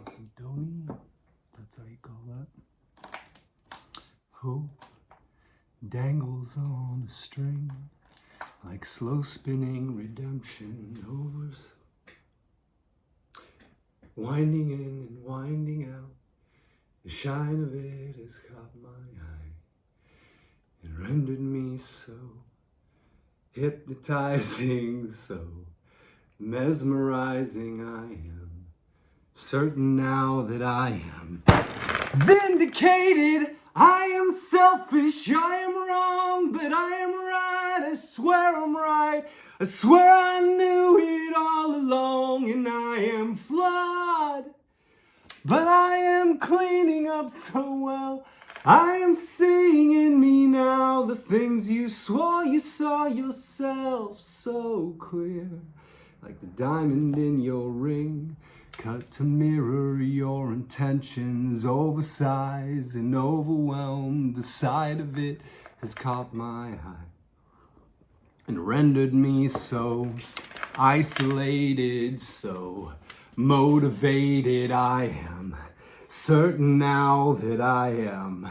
Sidoni, that's how you call that. Hope dangles on a string like slow spinning redemption over, winding in and winding out. The shine of it has caught my eye and rendered me so hypnotizing, so mesmerizing. I am certain now that I am vindicated. I am selfish, I am wrong, but I am right. I swear I'm right. I swear I knew it all along, and I am flawed, but I am cleaning up so well. I am seeing in me now the things you swore you saw yourself so clear, like the diamond in your ring, cut to mirror your intentions, oversized and overwhelmed. The sight of it has caught my eye and rendered me so isolated, so motivated. I am certain now that I am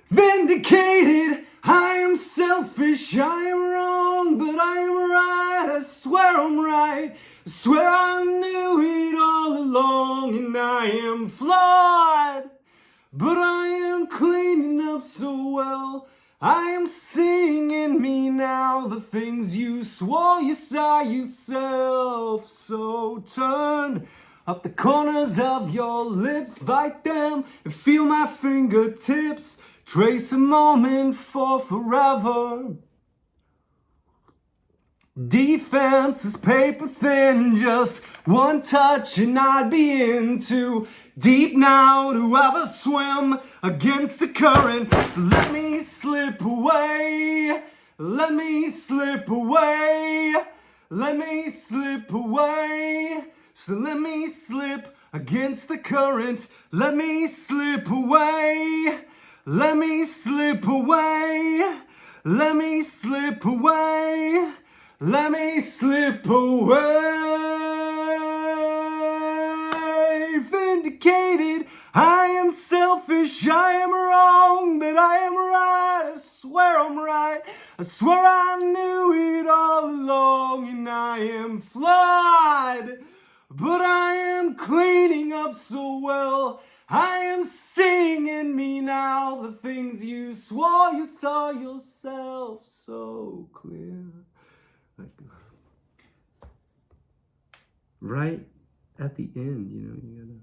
vindicated. I am selfish, I am wrong, but I am right. I swear I'm right. I swear I knew it all along, and I am flawed, but I am cleaning up so well. I am seeing in me now the things you swore you saw yourself. So turn up the corners of your lips, bite them and feel my fingertips. Trace a moment for forever. Defense is paper thin, just one touch and I'd be in too deep now to ever swim against the current. So let me slip away, let me slip away, let me slip away. So let me slip against the current, let me slip away, let me slip away, let me slip away. Let me slip away. Vindicated. I am selfish. I am wrong, but I am right. I swear I'm right. I swear I knew it all along, and I am flawed, but I am cleaning up so well. I am seeing in me now the things you swore you saw yourself so clear. Right at the end, you gotta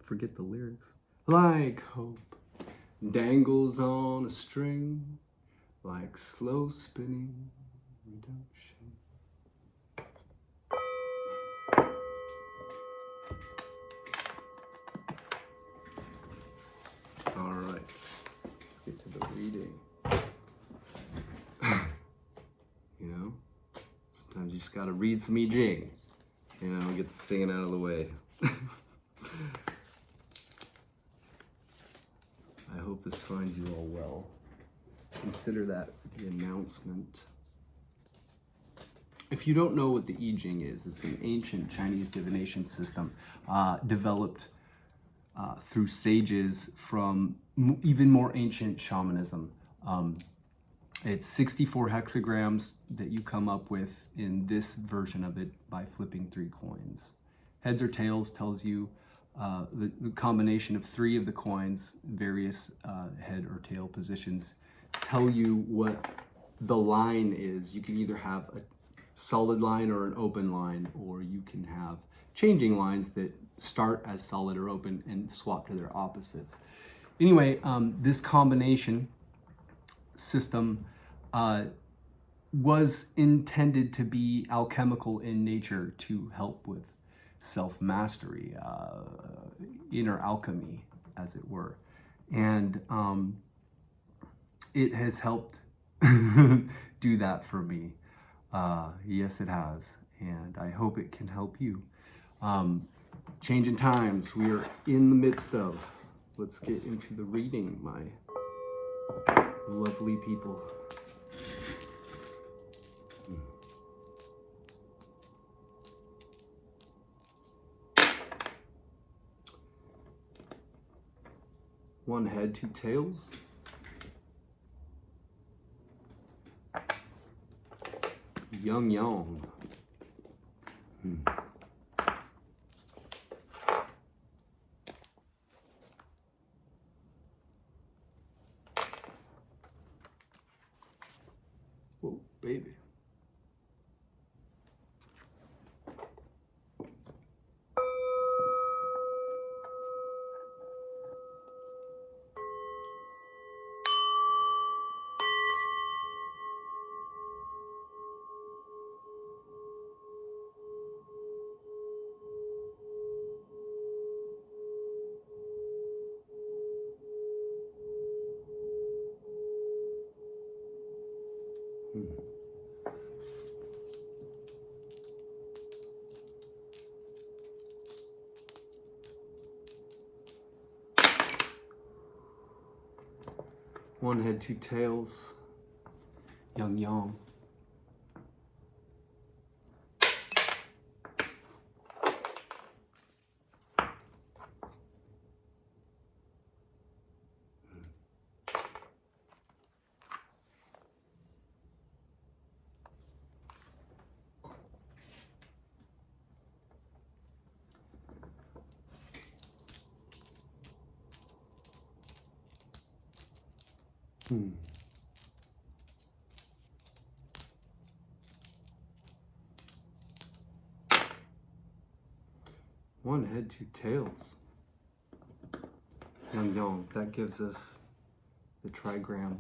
forget the lyrics. Like hope dangles on a string, like slow spinning redemption. All right, let's get to the reading. Sometimes you just gotta read some I Ching, get the singing out of the way. I hope this finds you all well. Consider that the announcement. If you don't know what the I Ching is, it's an ancient Chinese divination system developed through sages from even more ancient shamanism. It's 64 hexagrams that you come up with in this version of it by flipping 3 coins. Heads or tails tells you the combination of 3 of the coins, various head or tail positions, tell you what the line is. You can either have a solid line or an open line, or you can have changing lines that start as solid or open and swap to their opposites. Anyway, this combination system was intended to be alchemical in nature to help with self-mastery, inner alchemy, as it were. And it has helped do that for me. Yes, it has. And I hope it can help you. Changing times we are in the midst of. Let's get into the reading, my lovely people. One head, two tails. Yang yang. Whoa, baby. One head, two tails. Yang yang. One head, two tails. Yang yang. That gives us the trigram.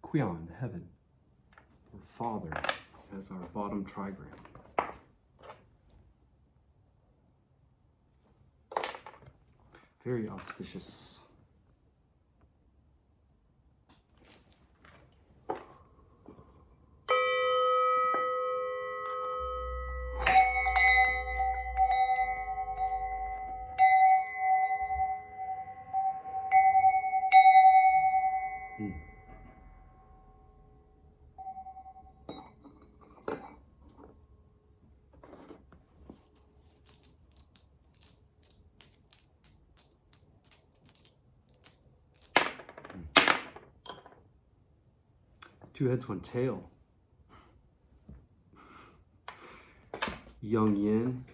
Qian, heaven, or father, as our bottom trigram. Very auspicious. Two heads, one tail. Yang yin.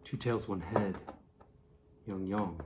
Two tails, one head. Yang yang.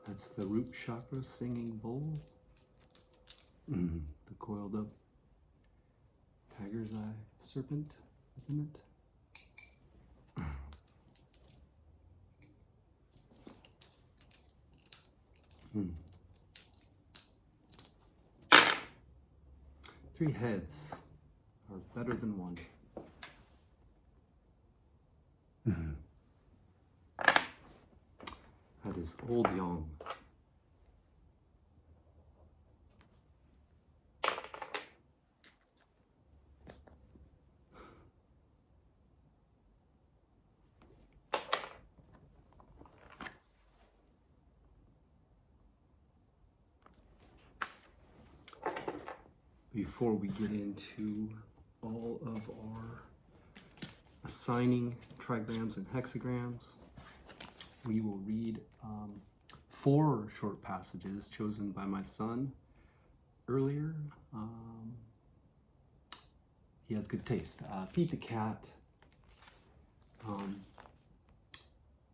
That's the root chakra singing bowl. The coiled up tiger's eye serpent within it. Three heads are better than one. That is old yang. Before we get into all of our assigning trigrams and hexagrams. We will read 4 short passages chosen by my son earlier. He has good taste. Pete the Cat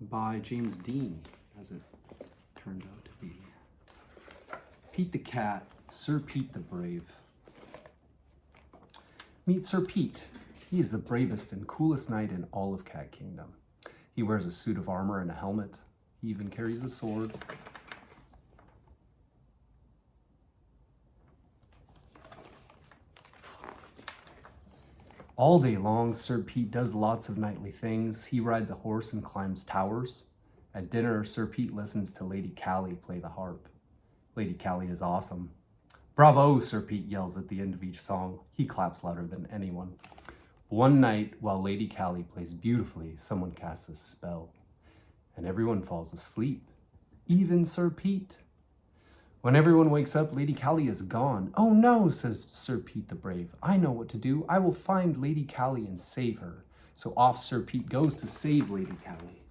by James Dean, as it turned out to be. Pete the Cat, Sir Pete the Brave. Meet Sir Pete. He is the bravest and coolest knight in all of Cat Kingdom. He wears a suit of armor and a helmet. He even carries a sword. All day long, Sir Pete does lots of knightly things. He rides a horse and climbs towers. At dinner, Sir Pete listens to Lady Callie play the harp. Lady Callie is awesome. Bravo, Sir Pete yells at the end of each song. He claps louder than anyone. One night, while Lady Callie plays beautifully, someone casts a spell, and everyone falls asleep, even Sir Pete. When everyone wakes up, Lady Callie is gone. Oh no, says Sir Pete the Brave. I know what to do. I will find Lady Callie and save her. So off Sir Pete goes to save Lady Callie.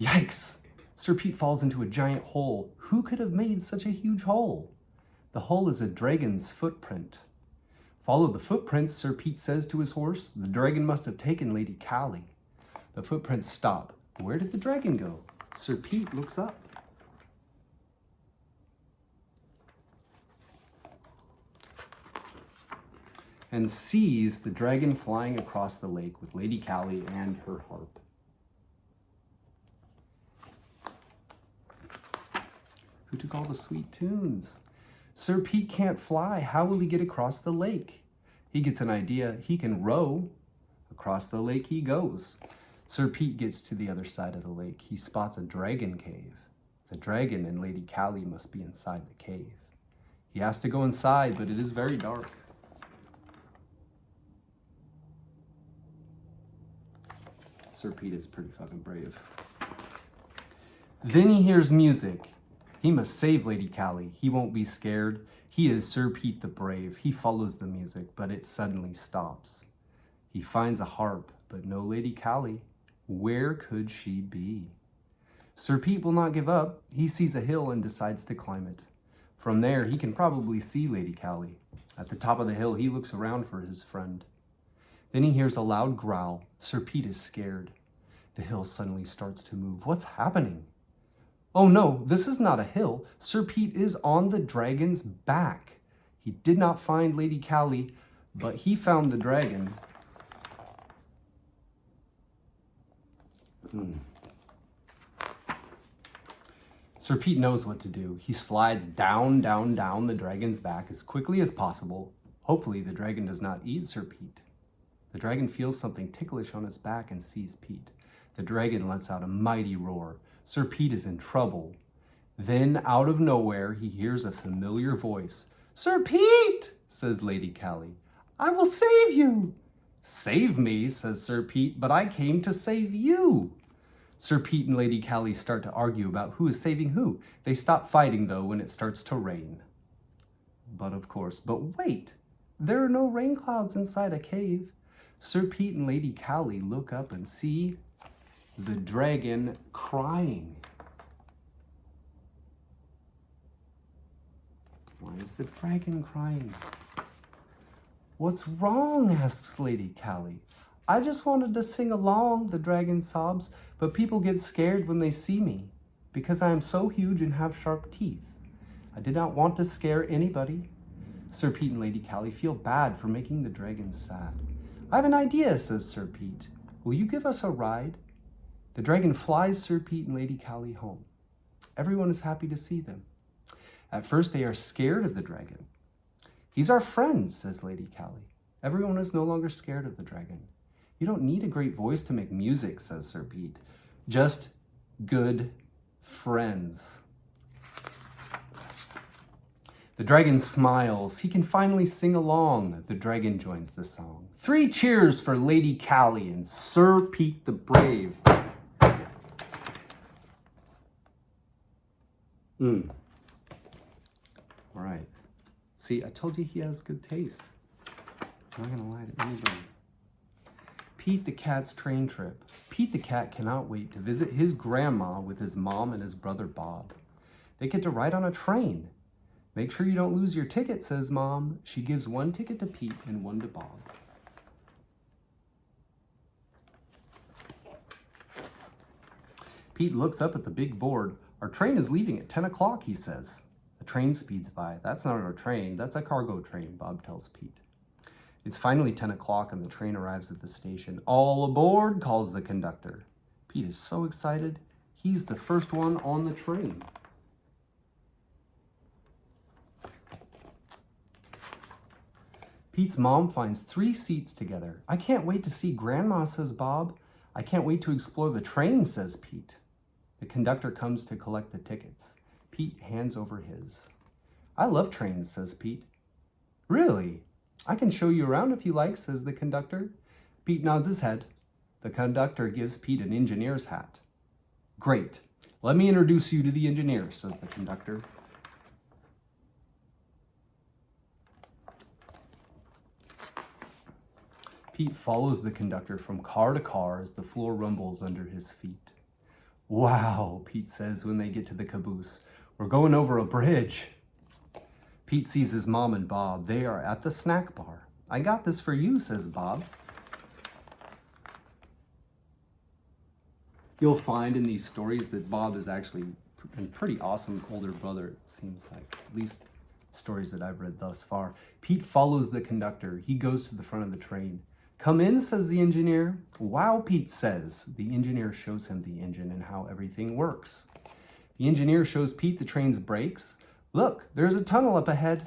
Yikes! Sir Pete falls into a giant hole. Who could have made such a huge hole? The hole is a dragon's footprint. Follow the footprints, Sir Pete says to his horse. The dragon must have taken Lady Callie. The footprints stop. Where did the dragon go? Sir Pete looks up. And sees the dragon flying across the lake with Lady Callie and her harp. Who took all the sweet tunes? Sir Pete can't fly. How will he get across the lake? He gets an idea. He can row. Across the lake he goes. Sir Pete gets to the other side of the lake. He spots a dragon cave. The dragon and Lady Callie must be inside the cave. He has to go inside, but it is very dark. Sir Pete is pretty fucking brave. Then he hears music. He must save Lady Callie. He won't be scared. He is Sir Pete the Brave. He follows the music, but it suddenly stops. He finds a harp, but no Lady Callie. Where could she be? Sir Pete will not give up. He sees a hill and decides to climb it. From there, he can probably see Lady Callie. At the top of the hill, he looks around for his friend. Then he hears a loud growl. Sir Pete is scared. The hill suddenly starts to move. What's happening? Oh no, this is not a hill. Sir Pete is on the dragon's back. He did not find Lady Callie, but he found the dragon. Sir Pete knows what to do. He slides down the dragon's back as quickly as possible. Hopefully the dragon does not eat Sir Pete. The dragon feels something ticklish on his back and sees Pete. The dragon lets out a mighty roar. Sir Pete is in trouble. Then, out of nowhere, he hears a familiar voice. Sir Pete, says Lady Callie, I will save you. Save me, says Sir Pete, but I came to save you. Sir Pete and Lady Callie start to argue about who is saving who. They stop fighting, though, when it starts to rain. But wait, there are no rain clouds inside a cave. Sir Pete and Lady Callie look up and see the dragon crying. Why is the dragon crying? What's wrong? Asks Lady Callie. I just wanted to sing along, the dragon sobs, but people get scared when they see me because I am so huge and have sharp teeth. I did not want to scare anybody. Sir Pete and Lady Callie feel bad for making the dragon sad. I have an idea, says Sir Pete. Will you give us a ride? The dragon flies Sir Pete and Lady Callie home. Everyone is happy to see them. At first, they are scared of the dragon. He's our friend, says Lady Callie. Everyone is no longer scared of the dragon. You don't need a great voice to make music, says Sir Pete. Just good friends. The dragon smiles. He can finally sing along. The dragon joins the song. 3 cheers for Lady Callie and Sir Pete the Brave. All right. See, I told you he has good taste. I'm not gonna lie to anybody. Pete the cat's train trip. Pete the cat cannot wait to visit his grandma with his mom and his brother Bob. They get to ride on a train. Make sure you don't lose your ticket, says Mom. She gives one ticket to Pete and one to Bob. Pete looks up at the big board. Our train is leaving at 10 o'clock, he says. A train speeds by. That's not our train, that's a cargo train, Bob tells Pete. It's finally 10 o'clock and the train arrives at the station. All aboard, calls the conductor. Pete is so excited. He's the first one on the train. Pete's mom finds 3 seats together. I can't wait to see Grandma, says Bob. I can't wait to explore the train, says Pete. The conductor comes to collect the tickets. Pete hands over his. I love trains, says Pete. Really? I can show you around if you like, says the conductor. Pete nods his head. The conductor gives Pete an engineer's hat. Great. Let me introduce you to the engineer, says the conductor. Pete follows the conductor from car to car as the floor rumbles under his feet. Wow, Pete says when they get to the caboose. We're going over a bridge. Pete sees his mom and Bob. They are at the snack bar. I got this for you, says Bob. You'll find in these stories that Bob is actually a pretty awesome older brother, it seems like. At least stories that I've read thus far. Pete follows the conductor. He goes to the front of the train. Come in, says the engineer. Wow, Pete says. The engineer shows him the engine and how everything works. The engineer shows Pete the train's brakes. Look, there's a tunnel up ahead.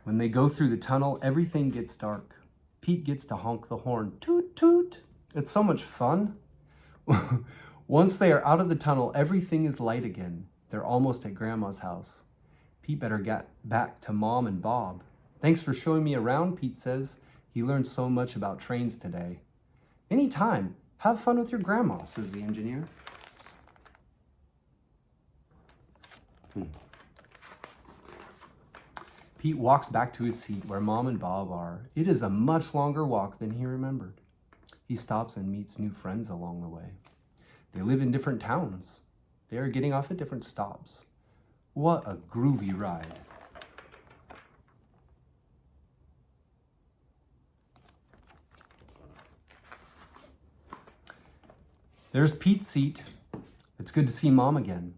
When they go through the tunnel, everything gets dark. Pete gets to honk the horn. Toot, toot. It's so much fun. Once they are out of the tunnel, everything is light again. They're almost at Grandma's house. Pete better get back to Mom and Bob. Thanks for showing me around, Pete says. He learned so much about trains today. Anytime. Have fun with your grandma, says the engineer. Pete walks back to his seat where Mom and Bob are. It is a much longer walk than he remembered. He stops and meets new friends along the way. They live in different towns. They are getting off at different stops. What a groovy ride. There's Pete's seat. It's good to see Mom again.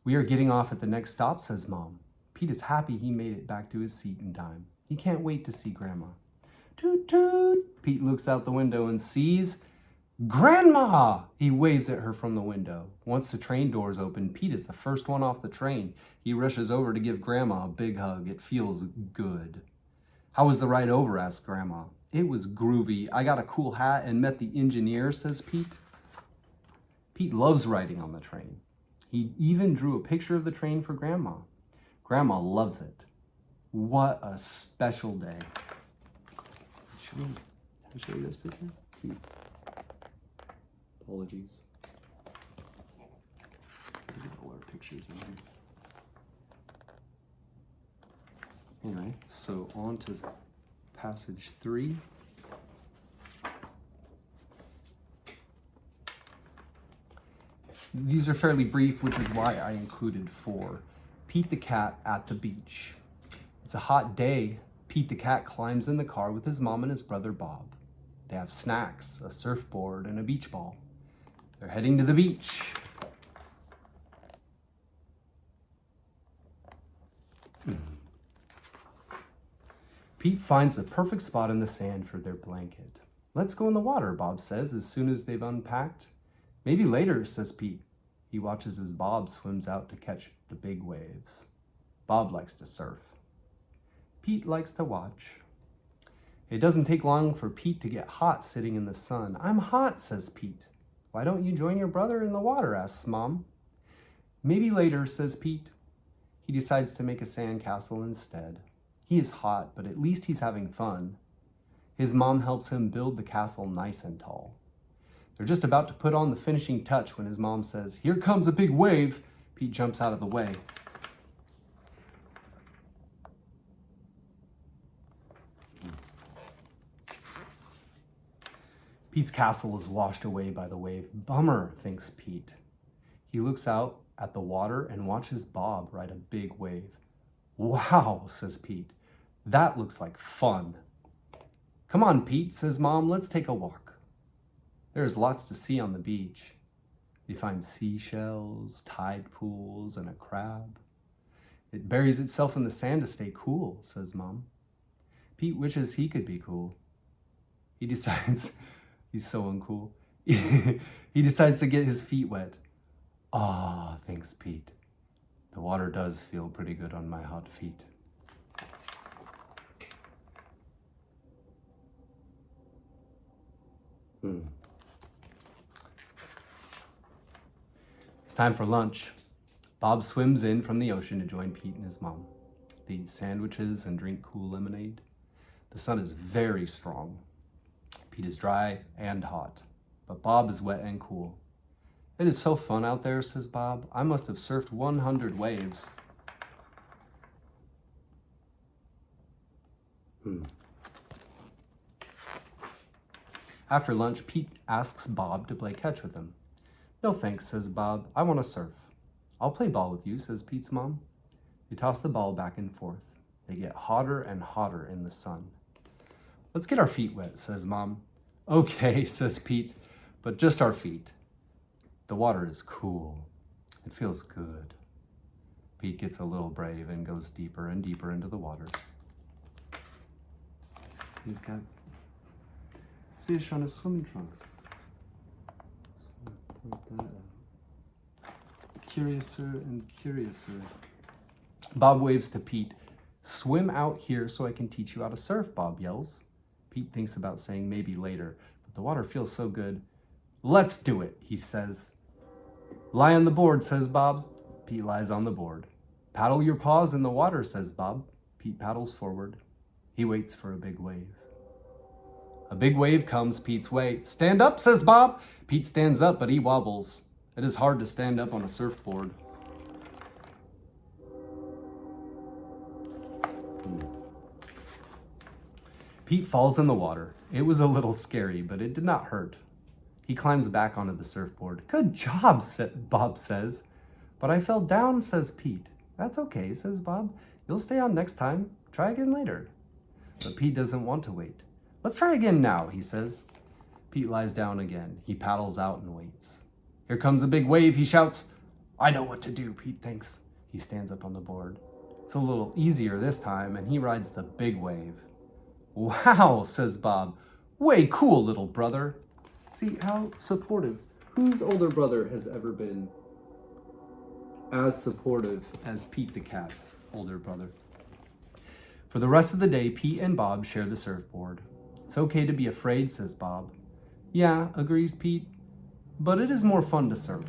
We are getting off at the next stop, says Mom. Pete is happy he made it back to his seat in time. He can't wait to see Grandma. Toot toot! Pete looks out the window and sees Grandma! He waves at her from the window. Once the train doors open, Pete is the first one off the train. He rushes over to give Grandma a big hug. It feels good. How was the ride over? Asked Grandma. It was groovy. I got a cool hat and met the engineer, says Pete. Pete loves riding on the train. He even drew a picture of the train for Grandma. Grandma loves it. What a special day. Can I show you this picture? Please. Apologies. Get all our pictures in here. Anyway, so on to passage 3. These are fairly brief, which is why I included 4. Pete the cat at the beach. It's a hot day. Pete the cat climbs in the car with his mom and his brother Bob. They have snacks, a surfboard, and a beach ball. They're heading to the beach. Pete finds the perfect spot in the sand for their blanket. Let's go in the water, Bob says as soon as they've unpacked. Maybe later, says Pete. He watches as Bob swims out to catch the big waves. Bob likes to surf. Pete likes to watch. It doesn't take long for Pete to get hot sitting in the sun. I'm hot, says Pete. Why don't you join your brother in the water, asks Mom. Maybe later, says Pete. He decides to make a sandcastle instead. He is hot, but at least he's having fun. His mom helps him build the castle nice and tall. They're just about to put on the finishing touch when his mom says, "Here comes a big wave." Pete jumps out of the way. Pete's castle is washed away by the wave. Bummer, thinks Pete. He looks out at the water and watches Bob ride a big wave. Wow, says Pete. That looks like fun. Come on, Pete, says Mom, let's take a walk. There's lots to see on the beach. They find seashells, tide pools, and a crab. It buries itself in the sand to stay cool, says Mom. Pete wishes he could be cool. He decides, he's so uncool. He decides to get his feet wet. Ah, thinks Pete. The water does feel pretty good on my hot feet. It's time for lunch. Bob swims in from the ocean to join Pete and his mom. They eat sandwiches and drink cool lemonade. The sun is very strong. Pete is dry and hot, but Bob is wet and cool. It is so fun out there, says Bob. I must have surfed 100 waves. After lunch, Pete asks Bob to play catch with him. No thanks, says Bob. I want to surf. I'll play ball with you, says Pete's mom. They toss the ball back and forth. They get hotter and hotter in the sun. Let's get our feet wet, says Mom. Okay, says Pete, but just our feet. The water is cool. It feels good. Pete gets a little brave and goes deeper and deeper into the water. He's got fish on his swimming trunks. Curiouser and curiouser. Bob waves to Pete. Swim out here so I can teach you how to surf, Bob yells. Pete thinks about saying maybe later, but the water feels so good. Let's do it, he says. Lie on the board, says Bob. Pete lies on the board. Paddle your paws in the water, says Bob. Pete paddles forward. He waits for a big wave. A big wave comes Pete's way. Stand up, says Bob. Pete stands up, but he wobbles. It is hard to stand up on a surfboard. Pete falls in the water. It was a little scary, but it did not hurt. He climbs back onto the surfboard. Good job, Bob says. But I fell down, says Pete. That's okay, says Bob. You'll stay on next time. Try again later. But Pete doesn't want to wait. Let's try again now, he says. Pete lies down again. He paddles out and waits. Here comes a big wave, he shouts. I know what to do, Pete thinks. He stands up on the board. It's a little easier this time, and he rides the big wave. Wow, says Bob. Way cool, little brother. See how supportive. Whose older brother has ever been as supportive as Pete the cat's older brother? For the rest of the day, Pete and Bob share the surfboard. It's okay to be afraid, says Bob. Yeah, agrees Pete, but it is more fun to surf.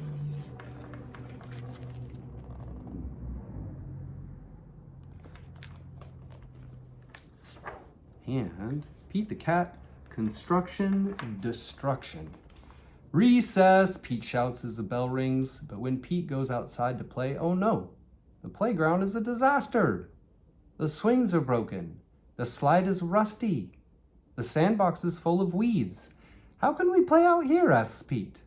And Pete the cat, construction, destruction. Recess, Pete shouts as the bell rings, but when Pete goes outside to play, oh no, the playground is a disaster. The swings are broken. The slide is rusty. The sandbox is full of weeds. How can we play out here, asks Pete.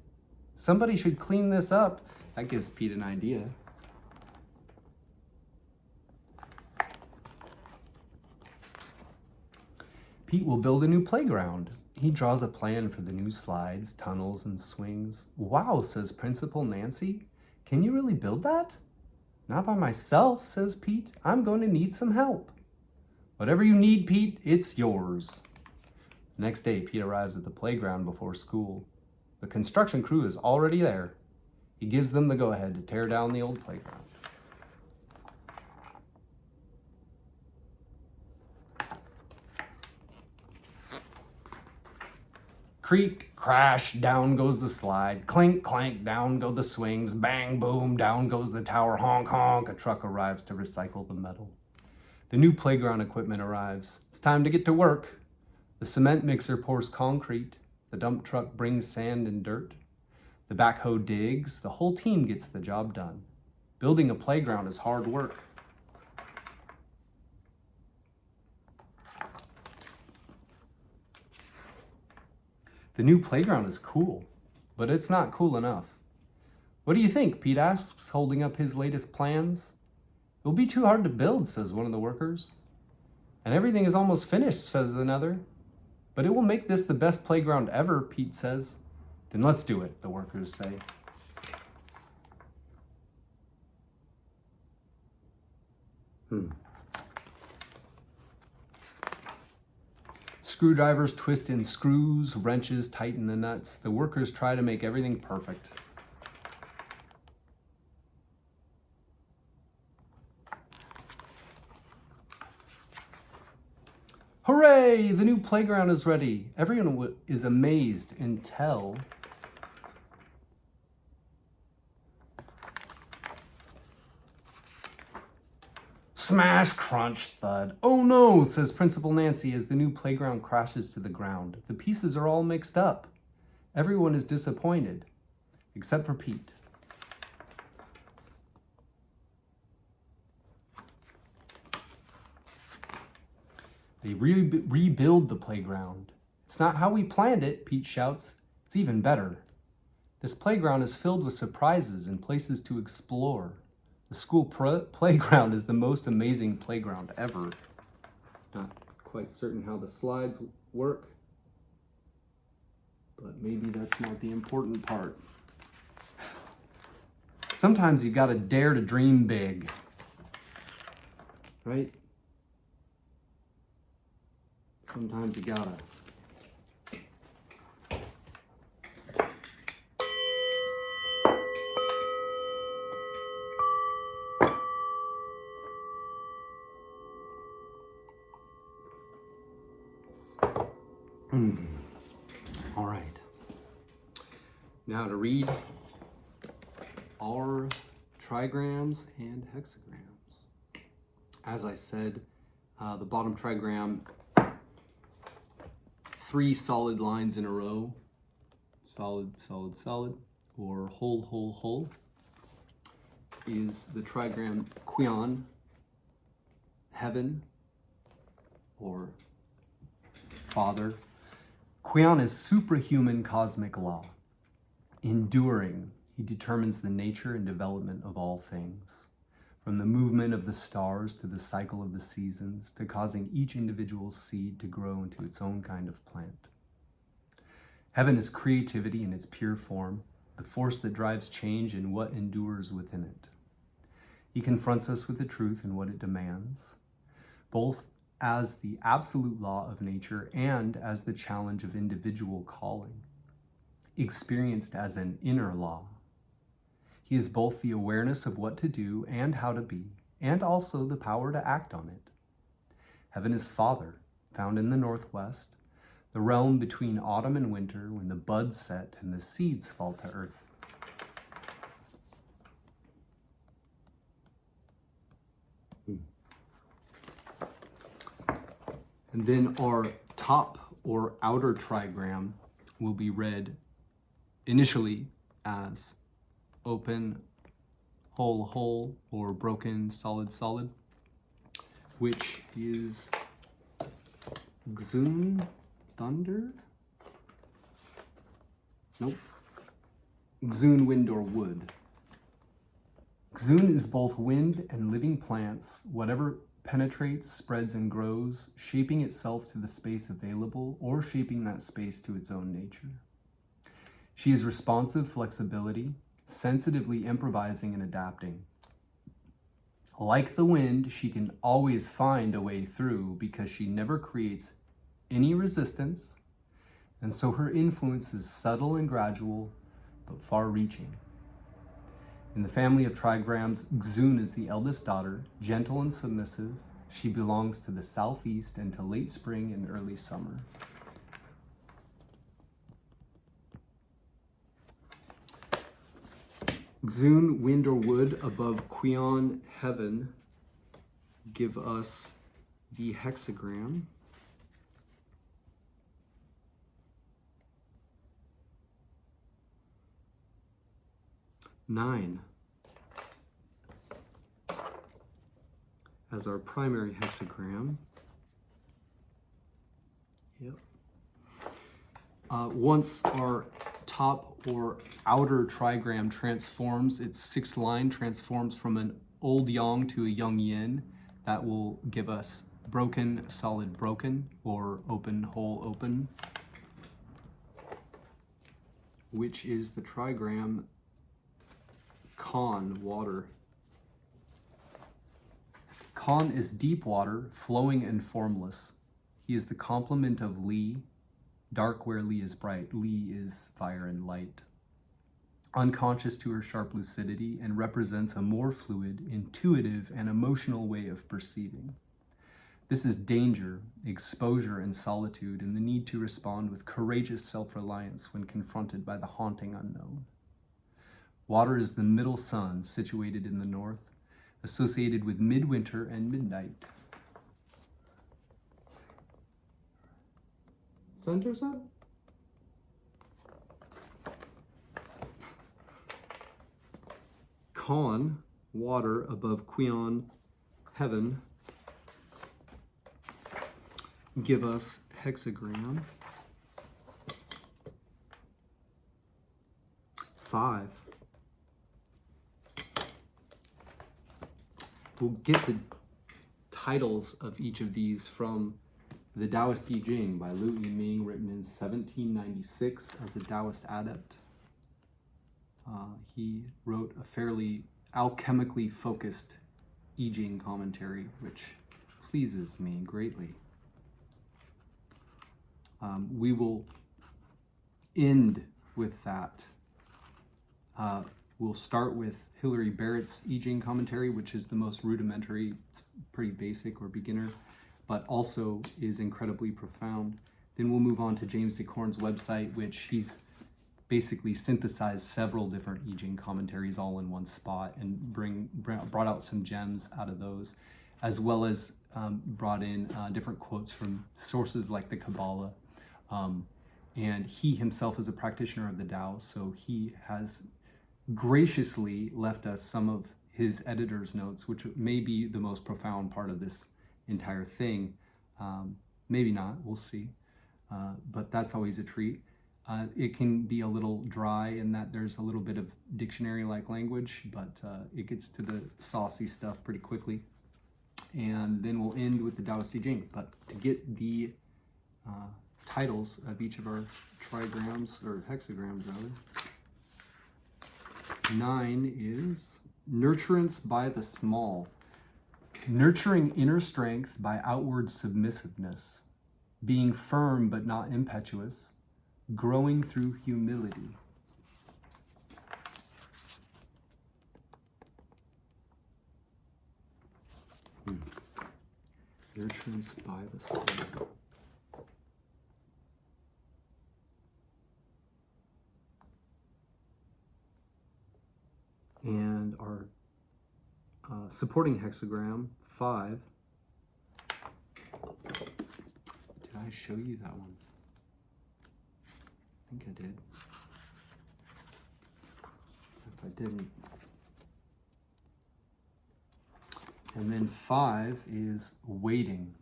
Somebody should clean this up. That gives Pete an idea. Pete will build a new playground. He draws a plan for the new slides, tunnels, and swings. Wow, says Principal Nancy. Can you really build that? Not by myself, says Pete. I'm going to need some help. Whatever you need, Pete, it's yours. The next day, Pete arrives at the playground before school. The construction crew is already there. He gives them the go-ahead to tear down the old playground. Creak, crash, down goes the slide. Clink, clank, down go the swings. Bang, boom, down goes the tower. Honk, honk, a truck arrives to recycle the metal. The new playground equipment arrives. It's time to get to work. The cement mixer pours concrete. The dump truck brings sand and dirt. The backhoe digs. The whole team gets the job done. Building a playground is hard work. The new playground is cool, but it's not cool enough. What do you think? Pete asks, holding up his latest plans. It'll be too hard to build, says one of the workers. And everything is almost finished, says another. But it will make this the best playground ever, Pete says. Then let's do it, the workers say. Screwdrivers twist in screws, wrenches tighten the nuts. The workers try to make everything perfect. Hooray! The new playground is ready. Everyone is amazed until smash, crunch, thud. Oh no, says Principal Nancy as the new playground crashes to the ground. The pieces are all mixed up. Everyone is disappointed, except for Pete. They rebuild the playground. It's not how we planned it, Pete shouts. It's even better. This playground is filled with surprises and places to explore. The school playground is the most amazing playground ever. Not quite certain how the slides work, but maybe that's not the important part. Sometimes you gotta dare to dream big, right? Sometimes you gotta. All right. Now to read our trigrams and hexagrams. As I said, the bottom trigram, 3 solid lines in a row, solid, solid, solid, or whole, whole, whole, is the trigram Qian, heaven, or father. Qian is superhuman cosmic law. Enduring, he determines the nature and development of all things, from the movement of the stars to the cycle of the seasons, to causing each individual seed to grow into its own kind of plant. Heaven is creativity in its pure form, the force that drives change and what endures within it. He confronts us with the truth and what it demands, both as the absolute law of nature and as the challenge of individual calling, experienced as an inner law. He is both the awareness of what to do and how to be, and also the power to act on it. Heaven is Father, found in the northwest, the realm between autumn and winter when the buds set and the seeds fall to earth. And then our top or outer trigram will be read initially as open, whole, whole, or broken, solid, solid, which is Xun, thunder? Nope. Xun, wind, or wood. Xun is both wind and living plants, whatever penetrates, spreads, and grows, shaping itself to the space available or shaping that space to its own nature. She is responsive flexibility, sensitively improvising and adapting. Like the wind, she can always find a way through because she never creates any resistance, and so her influence is subtle and gradual, but far-reaching. In the family of trigrams, Xun is the eldest daughter, gentle and submissive. She belongs to the southeast and to late spring and early summer. Xun, wind or wood, above Qian, heaven, give us the hexagram. 9 as our primary hexagram. Yep. Once our top or outer trigram transforms, its 6th line transforms from an old yang to a young yin, that will give us broken, solid, broken, or open, whole, open, which is the trigram Kan, water. Kan is deep water, flowing and formless. He is the complement of Li, dark where Li is bright. Li is fire and light. Unconscious to her sharp lucidity, and represents a more fluid, intuitive, and emotional way of perceiving. This is danger, exposure, and solitude, and the need to respond with courageous self-reliance when confronted by the haunting unknown. Water is the middle sun, situated in the north, associated with midwinter and midnight. Center sun? Kan, water, above Qian, heaven, give us hexagram 5. We'll get the titles of each of these from the Taoist I Ching by Liu Yiming, written in 1796 as a Taoist adept. He wrote a fairly alchemically focused I Ching commentary, which pleases me greatly. We will end with that. We'll start with Hilary Barrett's I Ching commentary, which is the most rudimentary. It's pretty basic or beginner, but also is incredibly profound. Then we'll move on to James Dekorne's website, which he's basically synthesized several different I Ching commentaries all in one spot and brought out some gems out of those, as well as brought in different quotes from sources like the Kabbalah. And he himself is a practitioner of the Tao, so he has graciously left us some of his editor's notes, which may be the most profound part of this entire thing. Maybe not, we'll see. But that's always a treat. It can be a little dry in that there's a little bit of dictionary-like language, but it gets to the saucy stuff pretty quickly. And then we'll end with the Taoist I Ching. But to get the titles of each of our trigrams, or hexagrams rather, 9 is Nurturance by the small, nurturing inner strength by outward submissiveness, being firm but not impetuous, growing through humility. Nurturance by the small. And our supporting hexagram 5. Did I show you that one? I think I did. If I didn't. And then 5 is waiting.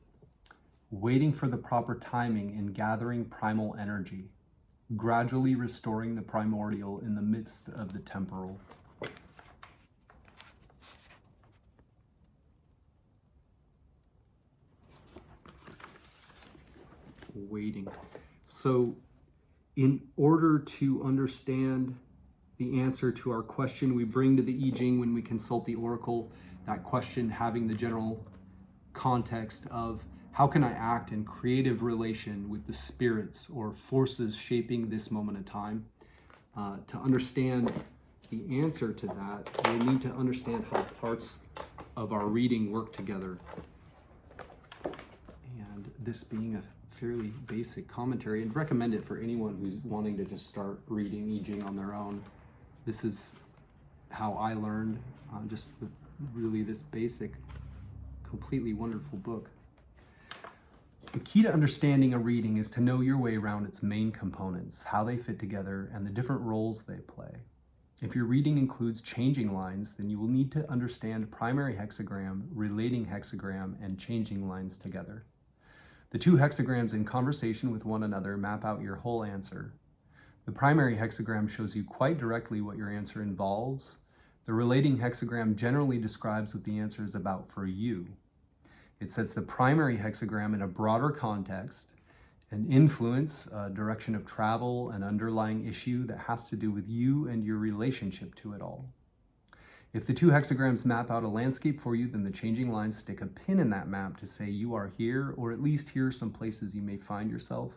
Waiting for the proper timing in gathering primal energy, gradually restoring the primordial in the midst of the temporal. Waiting. So in order to understand the answer to our question we bring to the I Ching when we consult the oracle, that question having the general context of how can I act in creative relation with the spirits or forces shaping this moment of time? To understand the answer to that, we'll need to understand how parts of our reading work together. And this being a fairly basic commentary, and recommend it for anyone who's wanting to just start reading I Ching on their own. This is how I learned, just with really this basic, completely wonderful book. The key to understanding a reading is to know your way around its main components, how they fit together, and the different roles they play. If your reading includes changing lines, then you will need to understand primary hexagram, relating hexagram, and changing lines together. The two hexagrams in conversation with one another map out your whole answer. The primary hexagram shows you quite directly what your answer involves. The relating hexagram generally describes what the answer is about for you. It sets the primary hexagram in a broader context, an influence, a direction of travel, an underlying issue that has to do with you and your relationship to it all. If the two hexagrams map out a landscape for you, then the changing lines stick a pin in that map to say you are here, or at least here are some places you may find yourself.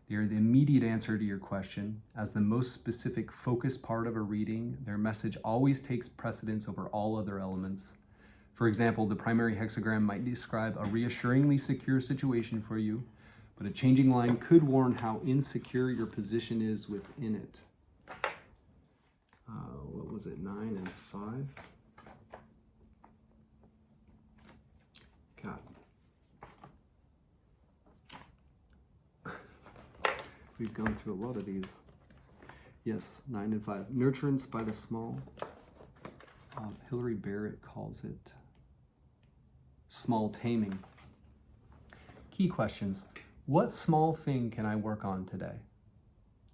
They are the immediate answer to your question. As the most specific focus part of a reading, their message always takes precedence over all other elements. For example, the primary hexagram might describe a reassuringly secure situation for you, but a changing line could warn how insecure your position is within it. What was it, 9 and 5? God. We've gone through a lot of these. Yes, 9 and 5. Nurturance by the small. Hilary Barrett calls it small taming. Key questions. What small thing can I work on today?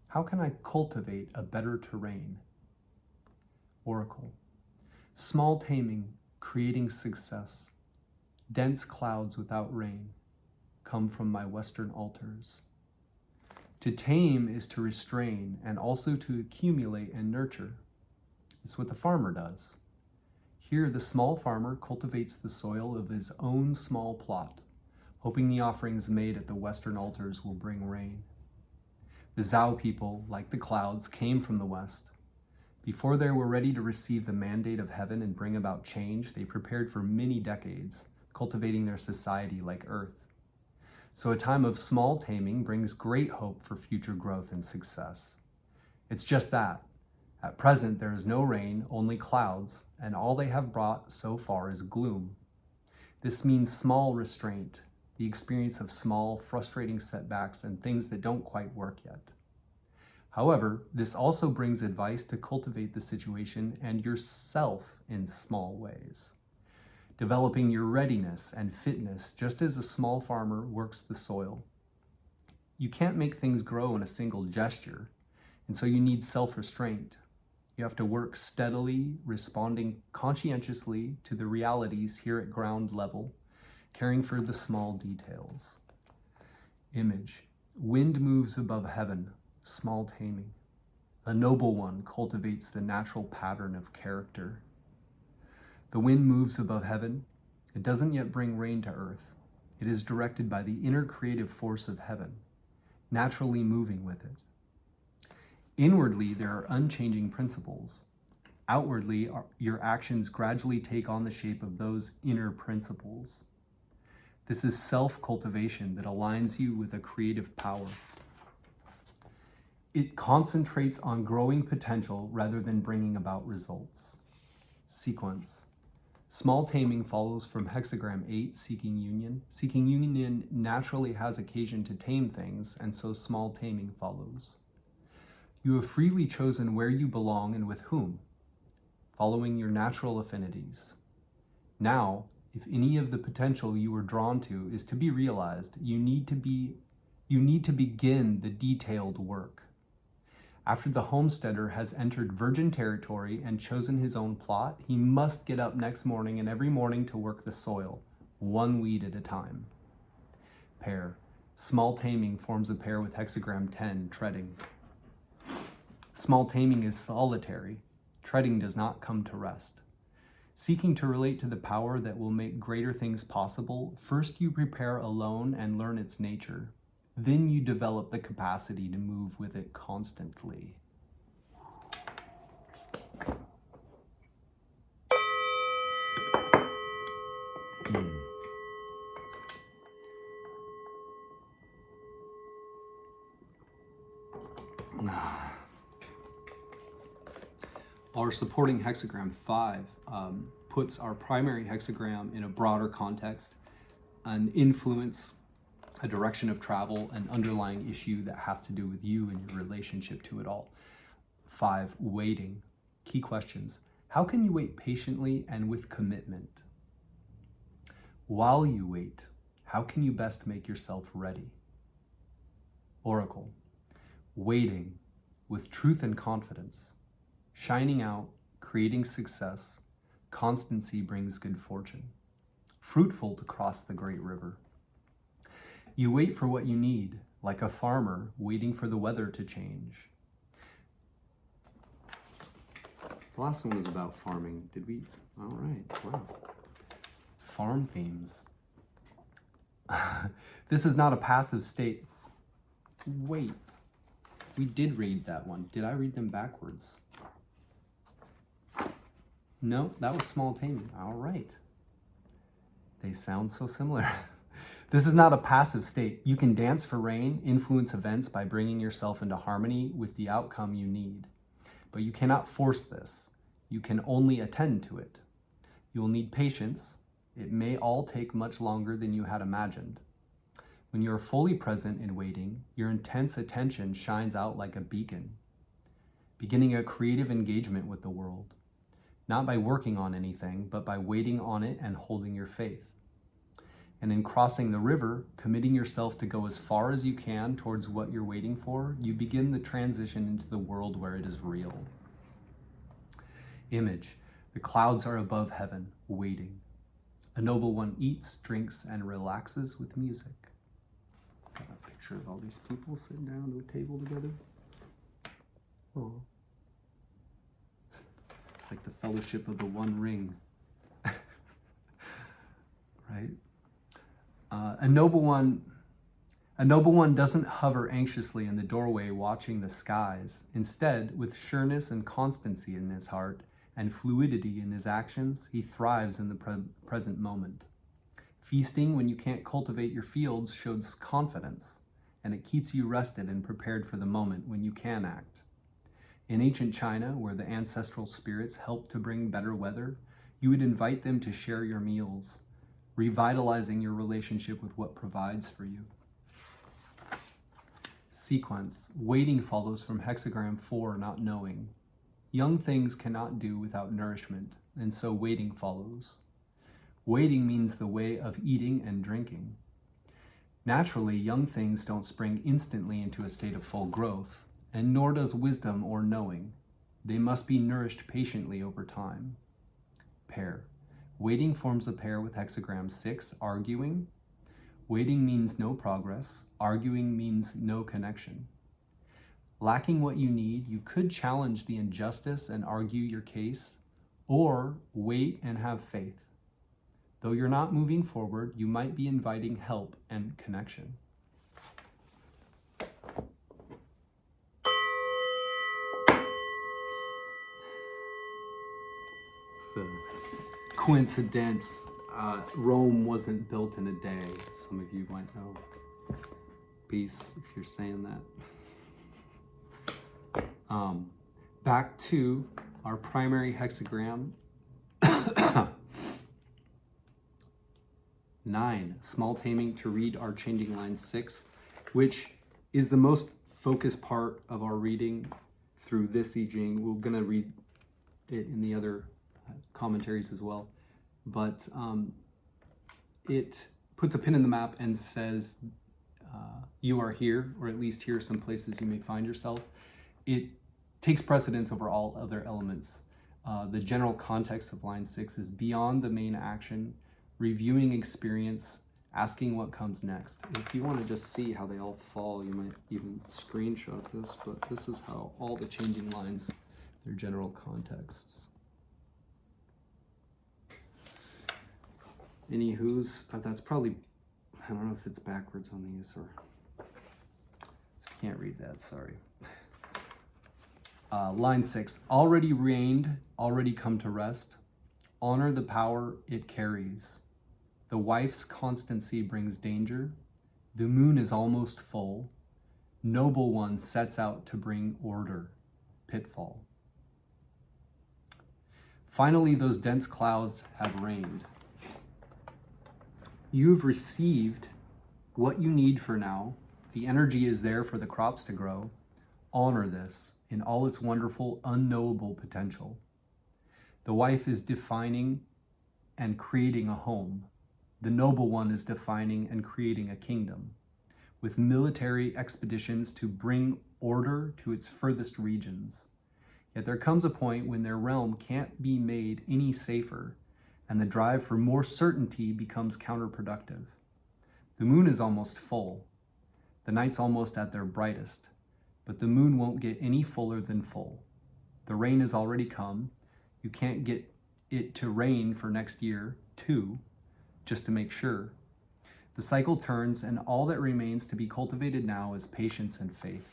How can I cultivate a better terrain? Oracle. Small taming, creating success. Dense clouds without rain come from my Western altars. To tame is to restrain and also to accumulate and nurture. It's what the farmer does. Here, the small farmer cultivates the soil of his own small plot, hoping the offerings made at the Western altars will bring rain. The Zhao people, like the clouds, came from the West. Before they were ready to receive the mandate of heaven and bring about change, they prepared for many decades, cultivating their society like Earth. So a time of small taming brings great hope for future growth and success. It's just that. At present, there is no rain, only clouds, and all they have brought so far is gloom. This means small restraint, the experience of small, frustrating setbacks and things that don't quite work yet. However, this also brings advice to cultivate the situation and yourself in small ways, developing your readiness and fitness just as a small farmer works the soil. You can't make things grow in a single gesture, and so you need self-restraint. You have to work steadily, responding conscientiously to the realities here at ground level, caring for the small details. Image. Wind moves above heaven, small taming. A noble one cultivates the natural pattern of character. The wind moves above heaven. It doesn't yet bring rain to earth. It is directed by the inner creative force of heaven, naturally moving with it. Inwardly, there are unchanging principles. Outwardly, your actions gradually take on the shape of those inner principles. This is self-cultivation that aligns you with a creative power. It concentrates on growing potential rather than bringing about results. Sequence. Small taming follows from hexagram 8, seeking union. Seeking union naturally has occasion to tame things, and so small taming follows. You have freely chosen where you belong and with whom, following your natural affinities. Now, if any of the potential you were drawn to is to be realized, you need to begin the detailed work. After the homesteader has entered virgin territory and chosen his own plot, he must get up next morning and every morning to work the soil, one weed at a time. Pair. Small taming forms a pair with hexagram 10, treading. Small taming is solitary. Treading does not come to rest. Seeking to relate to the power that will make greater things possible, first you prepare alone and learn its nature. Then you develop the capacity to move with it constantly. Our supporting hexagram 5 puts our primary hexagram in a broader context, an influence, a direction of travel, an underlying issue that has to do with you and your relationship to it all. 5, waiting. Key questions. How can you wait patiently and with commitment? While you wait, how can you best make yourself ready? Oracle. Waiting with truth and confidence, shining out, creating success, constancy brings good fortune, fruitful to cross the great river. You wait for what you need, like a farmer waiting for the weather to change. The last one was about farming. Did we? All right, wow. Farm themes. This is not a passive state. Wait, we did read that one. Did I read them backwards? No, that was small taming. All right. They sound so similar. This is not a passive state. You can dance for rain, influence events by bringing yourself into harmony with the outcome you need. But you cannot force this. You can only attend to it. You will need patience. It may all take much longer than you had imagined. When you are fully present in waiting, your intense attention shines out like a beacon, beginning a creative engagement with the world, not by working on anything, but by waiting on it and holding your faith. And in crossing the river, committing yourself to go as far as you can towards what you're waiting for, you begin the transition into the world where it is real. Image. The clouds are above heaven, waiting. A noble one eats, drinks, and relaxes with music. Got a picture of all these people sitting down at a table together. Oh. It's like the fellowship of the One Ring. Right? A noble one doesn't hover anxiously in the doorway watching the skies. Instead, with sureness and constancy in his heart and fluidity in his actions, he thrives in the present moment. Feasting when you can't cultivate your fields shows confidence, and it keeps you rested and prepared for the moment when you can act. In ancient China, where the ancestral spirits helped to bring better weather, you would invite them to share your meals, revitalizing your relationship with what provides for you. Sequence. Waiting follows from Hexagram 4, not knowing. Young things cannot do without nourishment, and so waiting follows. Waiting means the way of eating and drinking. Naturally, young things don't spring instantly into a state of full growth, and nor does wisdom or knowing. They must be nourished patiently over time. Pair. Waiting forms a pair with Hexagram 6, arguing. Waiting means no progress. Arguing means no connection. Lacking what you need, you could challenge the injustice and argue your case, or wait and have faith. Though you're not moving forward, you might be inviting help and connection. So, coincidence, Rome wasn't built in a day. Some of you might know. Peace, if you're saying that. Back to our primary hexagram. 9, small taming to read our changing line 6, which is the most focused part of our reading through this I Ching. We're going to read it in the other commentaries as well. But it puts a pin in the map and says you are here, or at least here are some places you may find yourself. It takes precedence over all other elements. The general context of line 6 is beyond the main action, reviewing experience, asking what comes next. If you want to just see how they all fall, you might even screenshot this, but this is how all the changing lines, their general contexts. Anywho's, that's probably, I don't know if it's backwards on these or, so you can't read that, sorry. Line 6, already reigned, already come to rest. Honor the power it carries. The wife's constancy brings danger. The moon is almost full. Noble one sets out to bring order. Pitfall. Finally, those dense clouds have rained. You've received what you need for now. The energy is there for the crops to grow. Honor this in all its wonderful, unknowable potential. The wife is defining and creating a home. The noble one is defining and creating a kingdom, with military expeditions to bring order to its furthest regions. Yet there comes a point when their realm can't be made any safer, and the drive for more certainty becomes counterproductive. The moon is almost full. The nights almost at their brightest, but the moon won't get any fuller than full. The rain has already come. You can't get it to rain for next year, too, just to make sure. The cycle turns, and all that remains to be cultivated now is patience and faith.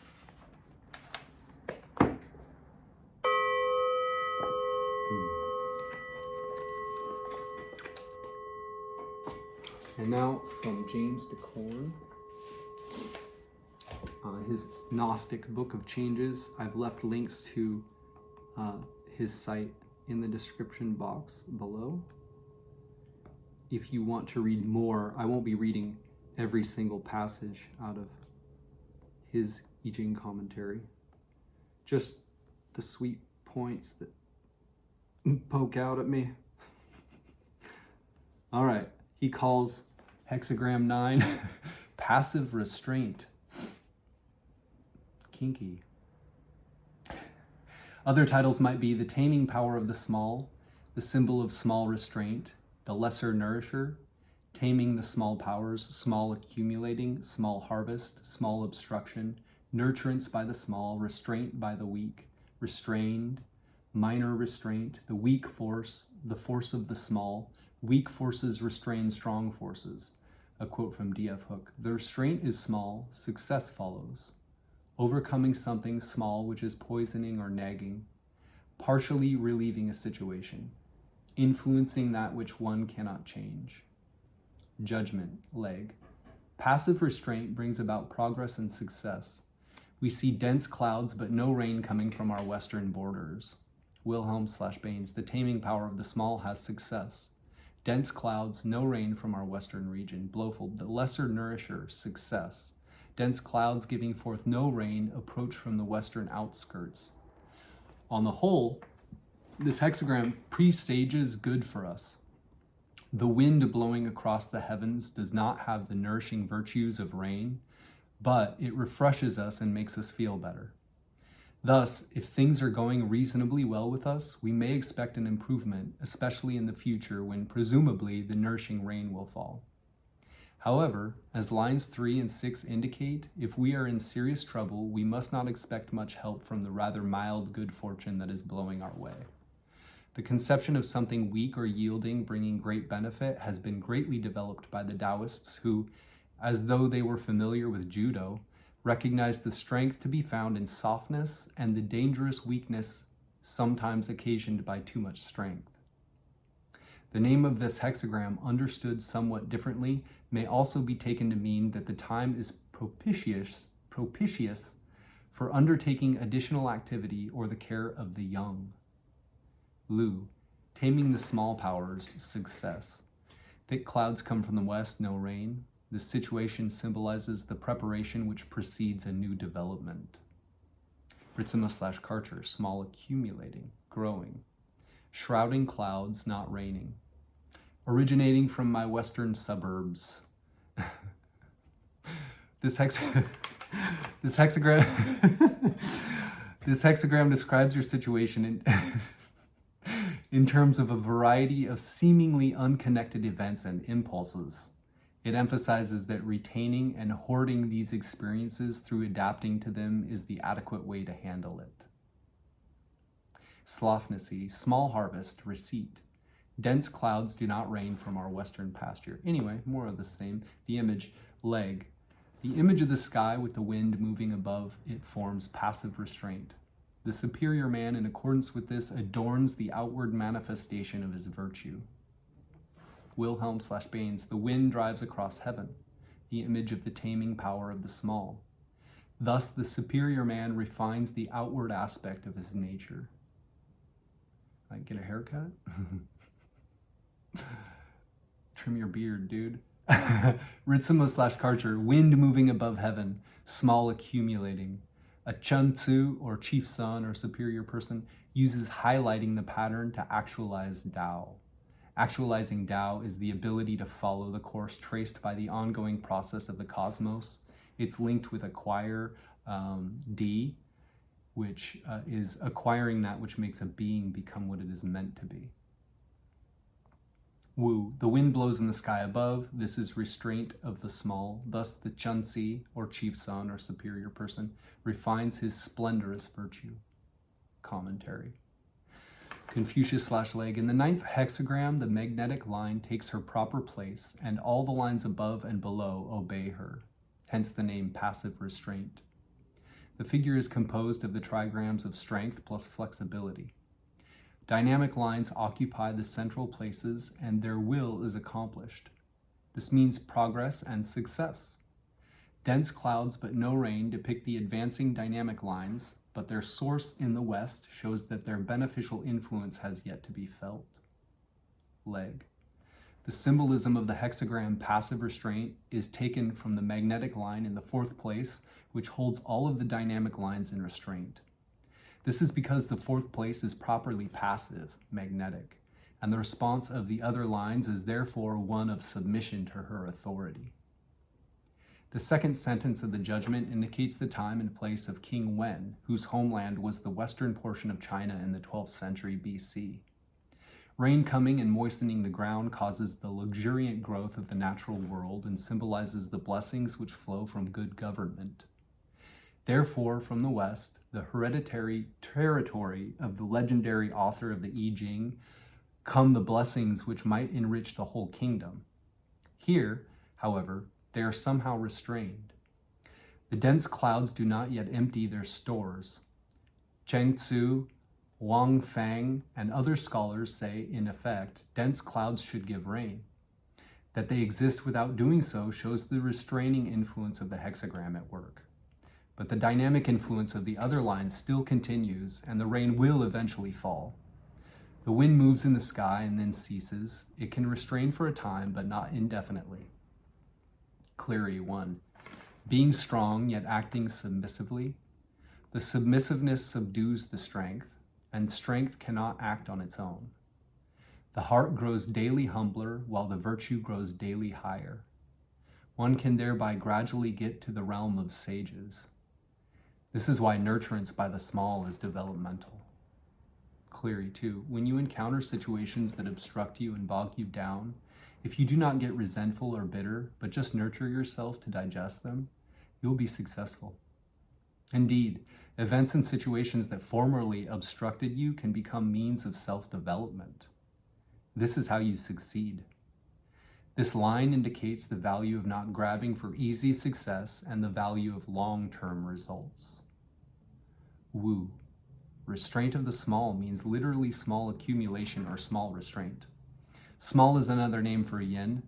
And now from James Dekorne, his Gnostic Book of Changes. I've left links to his site in the description box below. If you want to read more, I won't be reading every single passage out of his I Ching commentary. Just the sweet points that poke out at me. All right, he calls Hexagram 9 passive restraint. Kinky. Other titles might be the taming power of the small, the symbol of small restraint, the lesser nourisher, taming the small powers, small accumulating, small harvest, small obstruction, nurturance by the small, restraint by the weak, restrained, minor restraint, the weak force, the force of the small, weak forces restrain strong forces. A quote from D.F. Hook. The restraint is small, success follows. Overcoming something small which is poisoning or nagging, partially relieving a situation, influencing that which one cannot change. Judgment, leg. Passive restraint brings about progress and success. We see dense clouds but no rain coming from our western borders. Wilhelm/Baines, the taming power of the small has success. Dense clouds, no rain from our western region. Blofeld, the lesser nourisher, success. Dense clouds giving forth no rain, approach from the western outskirts. On the whole, this hexagram presages good for us. The wind blowing across the heavens does not have the nourishing virtues of rain, but it refreshes us and makes us feel better. Thus, if things are going reasonably well with us, we may expect an improvement, especially in the future when presumably the nourishing rain will fall. However, as lines 3 and 6 indicate, if we are in serious trouble, we must not expect much help from the rather mild good fortune that is blowing our way. The conception of something weak or yielding bringing great benefit has been greatly developed by the Taoists who, as though they were familiar with judo, recognized the strength to be found in softness and the dangerous weakness sometimes occasioned by too much strength. The name of this hexagram, understood somewhat differently, may also be taken to mean that the time is propitious for undertaking additional activity or the care of the young. Lu, taming the small powers, success. Thick clouds come from the west, no rain. This situation symbolizes the preparation which precedes a new development. Ritsima/Karcher, small accumulating, growing. Shrouding clouds, not raining. Originating from my western suburbs. This hexagram describes your situation in terms of a variety of seemingly unconnected events and impulses. It emphasizes that retaining and hoarding these experiences through adapting to them is the adequate way to handle it. Sloughnessy, small harvest, receipt. Dense clouds do not rain from our western pasture. Anyway, more of the same. The image, leg. The image of the sky with the wind moving above it forms passive restraint. The superior man, in accordance with this, adorns the outward manifestation of his virtue. Wilhelm/Baines, the wind drives across heaven, the image of the taming power of the small. Thus, the superior man refines the outward aspect of his nature. Like, get a haircut? Trim your beard, dude. Ritsima/Karcher, wind moving above heaven, small accumulating. A Chun Tzu, or chief son or superior person, uses highlighting the pattern to actualize Tao. Actualizing Tao is the ability to follow the course traced by the ongoing process of the cosmos. It's linked with acquire D, which is acquiring that which makes a being become what it is meant to be. Wu, the wind blows in the sky above. This is restraint of the small. Thus the Chunzi, or chief son or superior person, refines his splendorous virtue. Commentary. Confucius/Leg. In the 9th hexagram, the magnetic line takes her proper place, and all the lines above and below obey her, hence the name passive restraint. The figure is composed of the trigrams of strength plus flexibility. Dynamic lines occupy the central places, and their will is accomplished. This means progress and success. Dense clouds but no rain depict the advancing dynamic lines, but their source in the west shows that their beneficial influence has yet to be felt. Leg. The symbolism of the hexagram passive restraint is taken from the magnetic line in the 4th place, which holds all of the dynamic lines in restraint. This is because the 4th place is properly passive, magnetic, and the response of the other lines is therefore one of submission to her authority. The 2nd sentence of the judgment indicates the time and place of King Wen, whose homeland was the western portion of China in the 12th century BC. Rain coming and moistening the ground causes the luxuriant growth of the natural world and symbolizes the blessings which flow from good government. Therefore, from the west, the hereditary territory of the legendary author of the I Ching, come the blessings which might enrich the whole kingdom. Here, however, they are somehow restrained. The dense clouds do not yet empty their stores. Cheng Tzu, Wang Fang, and other scholars say, in effect, dense clouds should give rain. That they exist without doing so shows the restraining influence of the hexagram at work. But the dynamic influence of the other lines still continues, and the rain will eventually fall. The wind moves in the sky and then ceases. It can restrain for a time, but not indefinitely. Cleary 1. Being strong, yet acting submissively. The submissiveness subdues the strength, and strength cannot act on its own. The heart grows daily humbler, while the virtue grows daily higher. One can thereby gradually get to the realm of sages. This is why nurturance by the small is developmental. Cleary 2. When you encounter situations that obstruct you and bog you down, if you do not get resentful or bitter, but just nurture yourself to digest them, you'll be successful. Indeed, events and situations that formerly obstructed you can become means of self-development. This is how you succeed. This line indicates the value of not grabbing for easy success and the value of long-term results. Wu. Restraint of the small means literally small accumulation or small restraint. Small is another name for yin.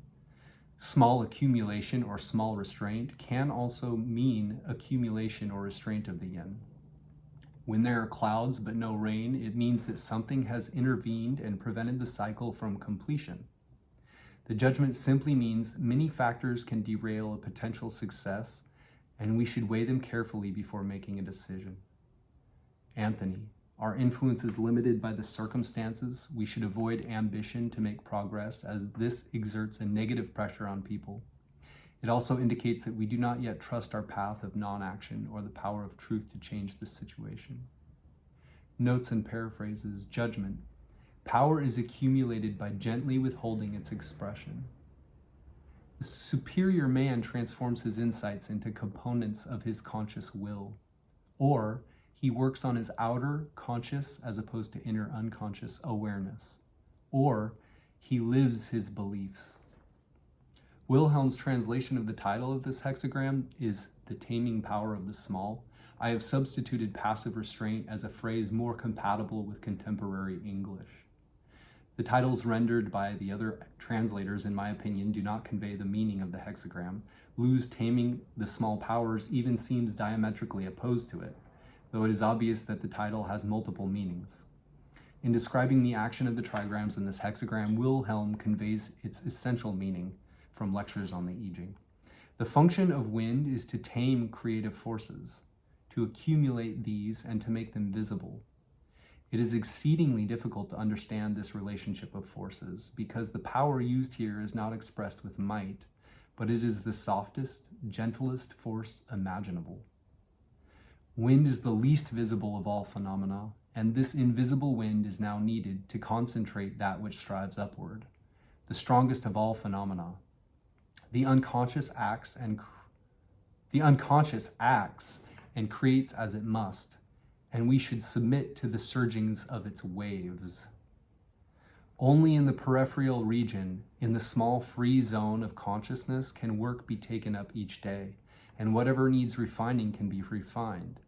Small accumulation or small restraint can also mean accumulation or restraint of the yin. When there are clouds but no rain, it means that something has intervened and prevented the cycle from completion. The judgment simply means many factors can derail a potential success, and we should weigh them carefully before making a decision. Anthony. Our influence is limited by the circumstances. We should avoid ambition to make progress, as this exerts a negative pressure on people. It also indicates that we do not yet trust our path of non-action or the power of truth to change the situation. Notes and paraphrases. Judgment. Power is accumulated by gently withholding its expression. The superior man transforms his insights into components of his conscious will, or he works on his outer conscious as opposed to inner unconscious awareness, or he lives his beliefs. Wilhelm's translation of the title of this hexagram is The Taming Power of the Small. I have substituted passive restraint as a phrase more compatible with contemporary English. The titles rendered by the other translators, in my opinion, do not convey the meaning of the hexagram. Lu's Taming the Small Powers even seems diametrically opposed to it, though it is obvious that the title has multiple meanings. In describing the action of the trigrams in this hexagram, Wilhelm conveys its essential meaning from lectures on the I Ching. The function of wind is to tame creative forces. to accumulate these and to make them visible. It is exceedingly difficult to understand this relationship of forces because the power used here is not expressed with might, but it is the softest, gentlest force imaginable. Wind is the least visible of all phenomena, and this invisible wind is now needed to concentrate that which strives upward, the strongest of all phenomena. The unconscious acts and creates as it must, and we should submit to the surgings of its waves. Only in the peripheral region, in the small free zone of consciousness, can work be taken up each day, and whatever needs refining can be refined.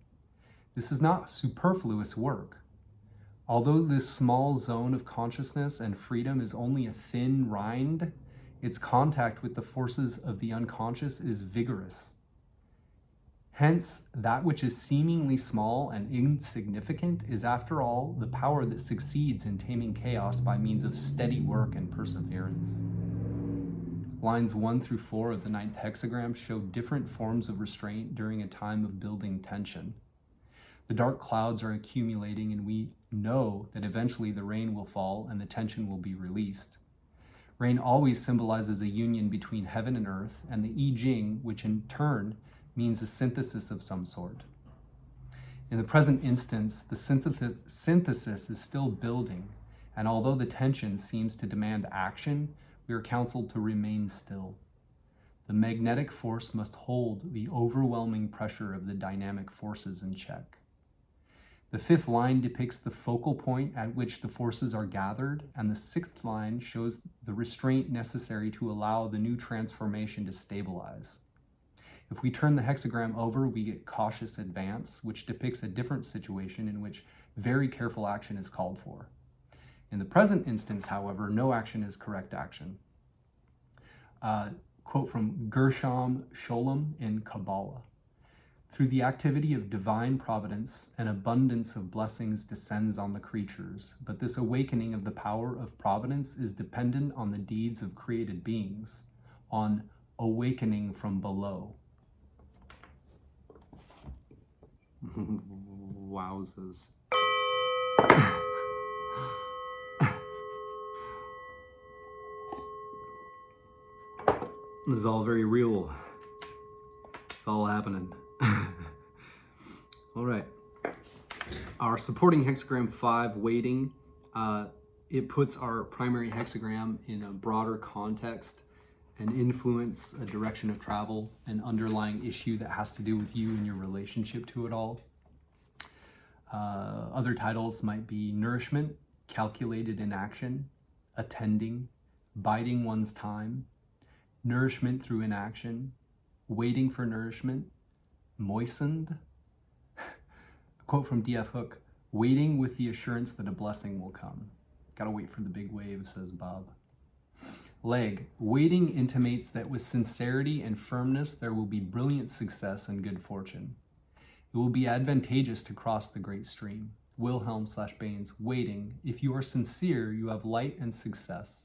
This is not superfluous work. Although this small zone of consciousness and freedom is only a thin rind, its contact with the forces of the unconscious is vigorous. Hence, that which is seemingly small and insignificant is, after all, the power that succeeds in taming chaos by means of steady work and perseverance. Lines 1 through 4 of the 9th hexagram show different forms of restraint during a time of building tension. The dark clouds are accumulating, and we know that eventually the rain will fall and the tension will be released. Rain always symbolizes a union between heaven and earth, and the I Ching, which in turn means a synthesis of some sort. In the present instance, the synthesis is still building, and although the tension seems to demand action, we are counseled to remain still. The magnetic force must hold the overwhelming pressure of the dynamic forces in check. The 5th line depicts the focal point at which the forces are gathered, and the 6th line shows the restraint necessary to allow the new transformation to stabilize. If we turn the hexagram over, we get cautious advance, which depicts a different situation in which very careful action is called for. In the present instance, however, no action is correct action. Quote from Gershom Scholem in Kabbalah. Through the activity of divine providence, an abundance of blessings descends on the creatures, but this awakening of the power of providence is dependent on the deeds of created beings, on awakening from below. Wowzers. This is all very real. It's all happening. All right. Our supporting hexagram 5, weighting, it puts our primary hexagram in a broader context and influence, a direction of travel, an underlying issue that has to do with you and your relationship to it all. Other titles might be nourishment, calculated in action, attending, biding one's time, nourishment through inaction, waiting for nourishment, moistened. A quote from D.F. Hook, waiting with the assurance that a blessing will come. Gotta wait for the big wave, says Bob. Leg, waiting intimates that with sincerity and firmness there will be brilliant success and good fortune. It will be advantageous to cross the great stream. Wilhelm/Baines, waiting, if you are sincere, you have light and success.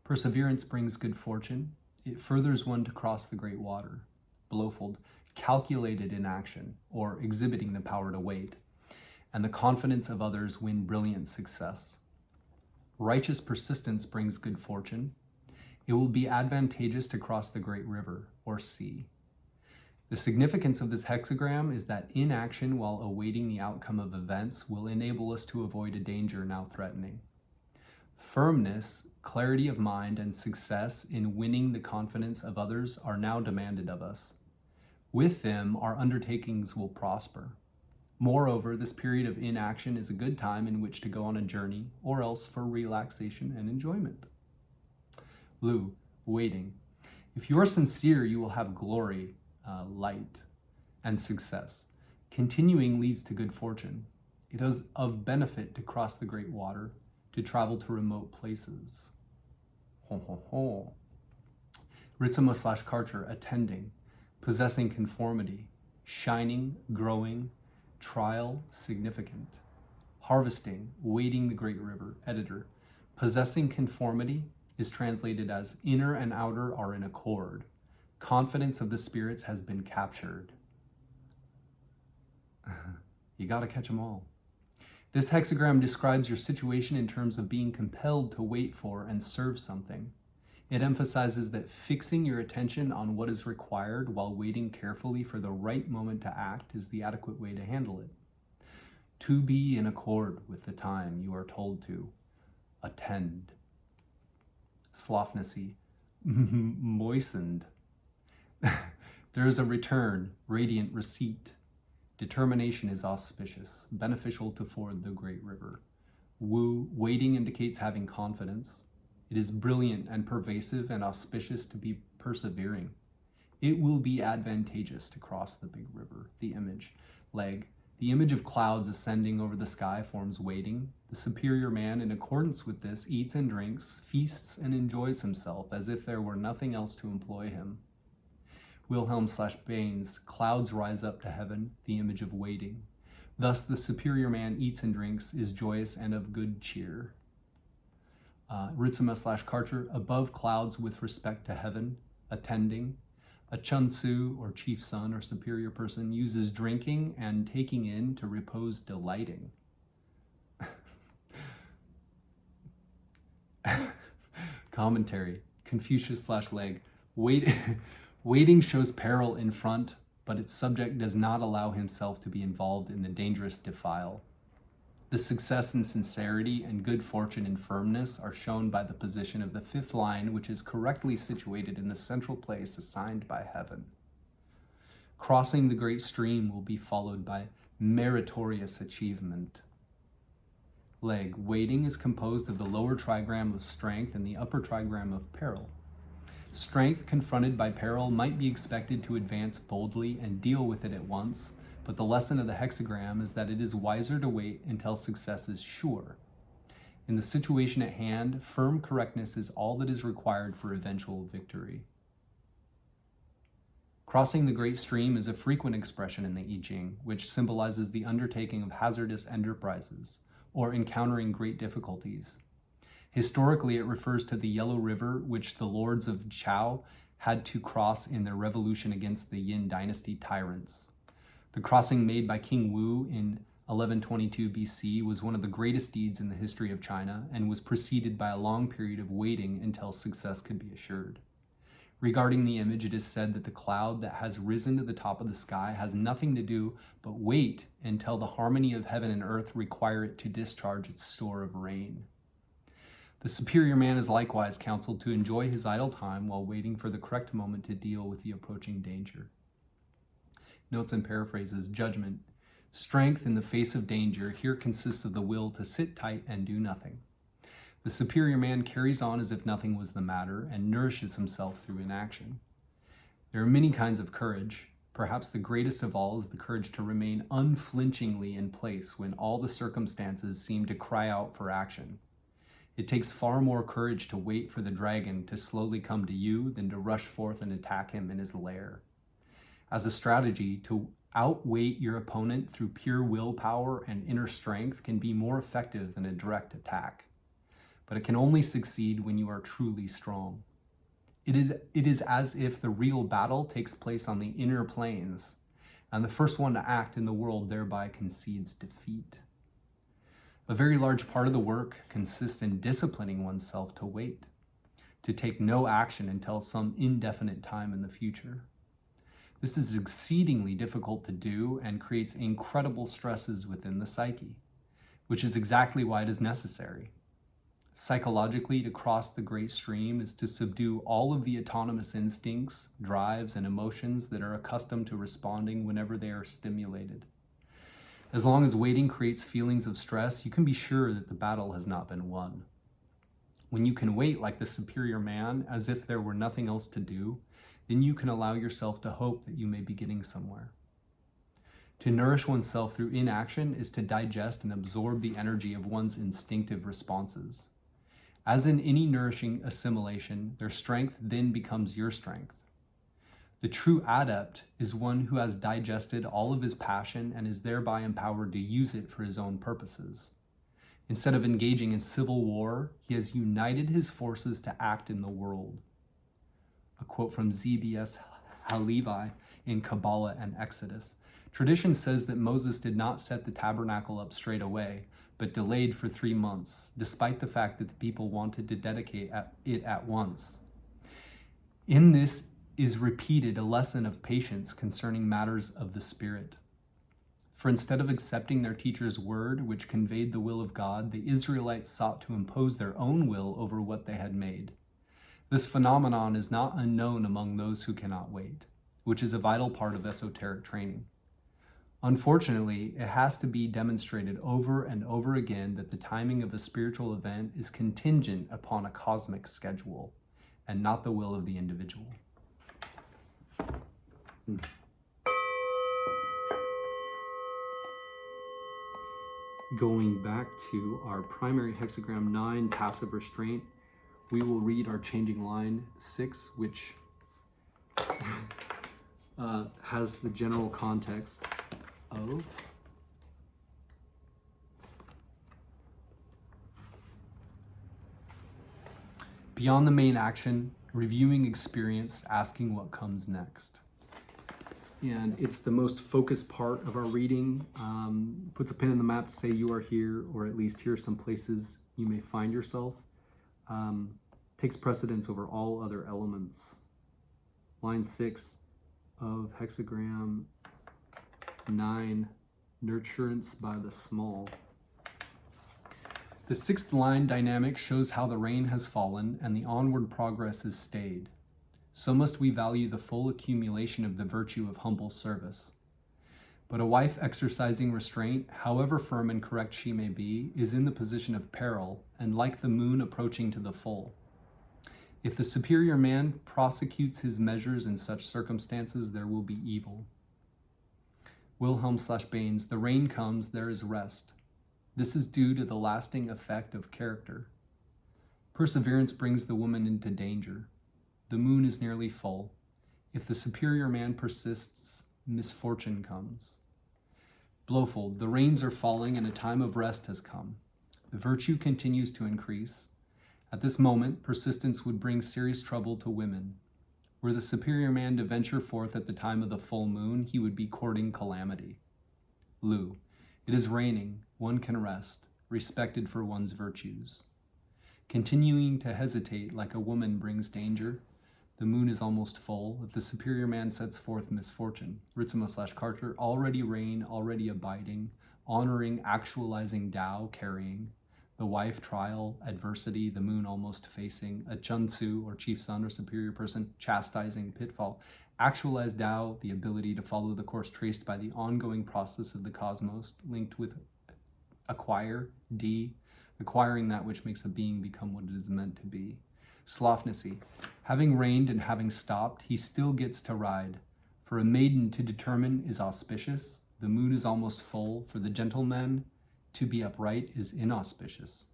Perseverance brings good fortune. It furthers one to cross the great water. Blofeld, calculated in action, or exhibiting the power to wait, and the confidence of others win brilliant success. Righteous persistence brings good fortune. It will be advantageous to cross the great river, or sea. The significance of this hexagram is that inaction while awaiting the outcome of events will enable us to avoid a danger now threatening. Firmness, clarity of mind, and success in winning the confidence of others are now demanded of us. With them, our undertakings will prosper. Moreover, this period of inaction is a good time in which to go on a journey, or else for relaxation and enjoyment. Lou, waiting. If you are sincere, you will have glory, light, and success. Continuing leads to good fortune. It is of benefit to cross the great water, to travel to remote places. Ho, ho, ho. Ritzema/Karcher, attending, possessing conformity, shining, growing, trial, significant. Harvesting, wading the great river. Editor, possessing conformity is translated as inner and outer are in accord. Confidence of the spirits has been captured. You gotta catch them all. This hexagram describes your situation in terms of being compelled to wait for and serve something. It emphasizes that fixing your attention on what is required while waiting carefully for the right moment to act is the adequate way to handle it. To be in accord with the time you are told to. Attend. Sloughnessy. Moistened. There is a return, radiant receipt. Determination is auspicious, beneficial to ford the great river. Waiting indicates having confidence. It is brilliant and pervasive and auspicious to be persevering. It will be advantageous to cross the big river. The image. Leg. The image of clouds ascending over the sky forms waiting. The superior man, in accordance with this, eats and drinks, feasts and enjoys himself as if there were nothing else to employ him. Wilhelm/Baines, clouds rise up to heaven, the image of waiting. Thus the superior man eats and drinks, is joyous and of good cheer. Ritsuma/Karcher, above clouds with respect to heaven, attending. A Chun Tzu, or chief son or superior person, uses drinking and taking in to repose delighting. Commentary. Confucius/Leg. Waiting shows peril in front, but its subject does not allow himself to be involved in the dangerous defile. The success and sincerity and good fortune and firmness are shown by the position of the fifth line, which is correctly situated in the central place assigned by heaven. Crossing the great stream will be followed by meritorious achievement. Leg. Waiting is composed of the lower trigram of strength and the upper trigram of peril. Strength confronted by peril might be expected to advance boldly and deal with it at once, but the lesson of the hexagram is that it is wiser to wait until success is sure. In the situation at hand, firm correctness is all that is required for eventual victory. Crossing the great stream is a frequent expression in the I Ching, which symbolizes the undertaking of hazardous enterprises or encountering great difficulties. Historically, it refers to the Yellow River, which the lords of Chao had to cross in their revolution against the Yin dynasty tyrants. The crossing made by King Wu in 1122 BC was one of the greatest deeds in the history of China and was preceded by a long period of waiting until success could be assured. Regarding the image, it is said that the cloud that has risen to the top of the sky has nothing to do but wait until the harmony of heaven and earth require it to discharge its store of rain. The superior man is likewise counseled to enjoy his idle time while waiting for the correct moment to deal with the approaching danger. Notes and paraphrases. Judgment. Strength in the face of danger here consists of the will to sit tight and do nothing. The superior man carries on as if nothing was the matter and nourishes himself through inaction. There are many kinds of courage. Perhaps the greatest of all is the courage to remain unflinchingly in place when all the circumstances seem to cry out for action. It takes far more courage to wait for the dragon to slowly come to you than to rush forth and attack him in his lair. As a strategy, to outweight your opponent through pure willpower and inner strength can be more effective than a direct attack. But it can only succeed when you are truly strong. It is as if the real battle takes place on the inner planes, and the first one to act in the world thereby concedes defeat. A very large part of the work consists in disciplining oneself to wait, to take no action until some indefinite time in the future. This is exceedingly difficult to do and creates incredible stresses within the psyche, which is exactly why it is necessary. Psychologically, to cross the great stream is to subdue all of the autonomous instincts, drives, and emotions that are accustomed to responding whenever they are stimulated. As long as waiting creates feelings of stress, you can be sure that the battle has not been won. When you can wait like the superior man, as if there were nothing else to do, then you can allow yourself to hope that you may be getting somewhere. To nourish oneself through inaction is to digest and absorb the energy of one's instinctive responses. As in any nourishing assimilation, their strength then becomes your strength. The true adept is one who has digested all of his passion and is thereby empowered to use it for his own purposes. Instead of engaging in civil war, he has united his forces to act in the world. A quote from Z.B.S. Halevi in Kabbalah and Exodus. Tradition says that Moses did not set the tabernacle up straight away, but delayed for 3 months, despite the fact that the people wanted to dedicate it at once. In this is repeated a lesson of patience concerning matters of the Spirit. For instead of accepting their teacher's word, which conveyed the will of God, the Israelites sought to impose their own will over what they had made. This phenomenon is not unknown among those who cannot wait, which is a vital part of esoteric training. Unfortunately, it has to be demonstrated over and over again that the timing of a spiritual event is contingent upon a cosmic schedule and not the will of the individual. Going back to our primary hexagram 9, passive restraint, we will read our changing line 6, which has the general context of beyond the main action, reviewing experience, asking what comes next. And it's the most focused part of our reading. Puts a pin in the map to say you are here, or at least here are some places you may find yourself. Takes precedence over all other elements. Line 6 of hexagram 9, Nurturance by the small. The 6th line dynamic shows how the rain has fallen and the onward progress is stayed. So must we value the full accumulation of the virtue of humble service. But a wife exercising restraint, however firm and correct she may be, is in the position of peril, and like the moon approaching to the full. If the superior man prosecutes his measures in such circumstances, there will be evil. Wilhelm/Baines, the rain comes, there is rest. This is due to the lasting effect of character. Perseverance brings the woman into danger. The moon is nearly full. If the superior man persists, misfortune comes. Blowfold, the rains are falling and a time of rest has come. The virtue continues to increase. At this moment, persistence would bring serious trouble to women. Were the superior man to venture forth at the time of the full moon, he would be courting calamity. Lu, it is raining, one can rest, respected for one's virtues. Continuing to hesitate like a woman brings danger. The moon is almost full. If the superior man sets forth misfortune, Ritzema/Karcher, already rain, already abiding, honoring, actualizing Tao, carrying. The wife, trial, adversity, the moon almost facing, a Chunsu or chief son or superior person, chastising, pitfall. Actualized Tao, the ability to follow the course traced by the ongoing process of the cosmos, linked with acquire, D, acquiring that which makes a being become what it is meant to be. Slofnacy, having reigned and having stopped, he still gets to ride. For a maiden to determine is auspicious. The moon is almost full. For the gentleman, to be upright is inauspicious.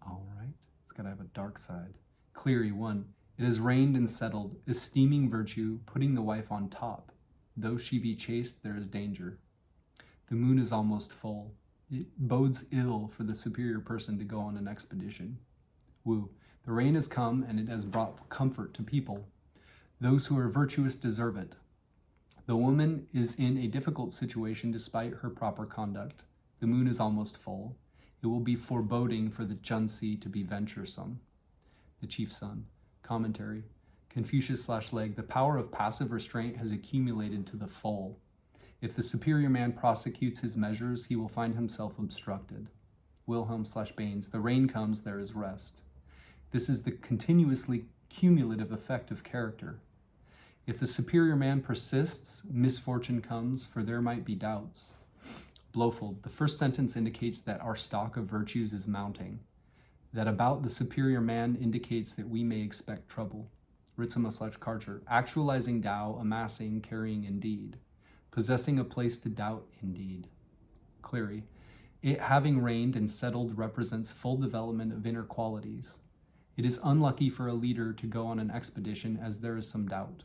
All right, it's got to have a dark side. Cleary, 1. It has rained and settled, esteeming virtue, putting the wife on top. Though she be chaste, there is danger. The moon is almost full. It bodes ill for the superior person to go on an expedition. Wu, the rain has come and it has brought comfort to people. Those who are virtuous deserve it. The woman is in a difficult situation despite her proper conduct. The moon is almost full. It will be foreboding for the Chunsi to be venturesome. The chief son. Commentary. Confucius/Leg, the power of passive restraint has accumulated to the full. If the superior man prosecutes his measures, he will find himself obstructed. Wilhelm/Baines, the rain comes, there is rest. This is the continuously cumulative effect of character. If the superior man persists, misfortune comes, for there might be doubts. Blowfold, the first sentence indicates that our stock of virtues is mounting. That about the superior man indicates that we may expect trouble. Ritzema/Karcher, actualizing Tao, amassing, carrying indeed. Possessing a place to doubt indeed. Cleary, it having reigned and settled represents full development of inner qualities. It is unlucky for a leader to go on an expedition as there is some doubt.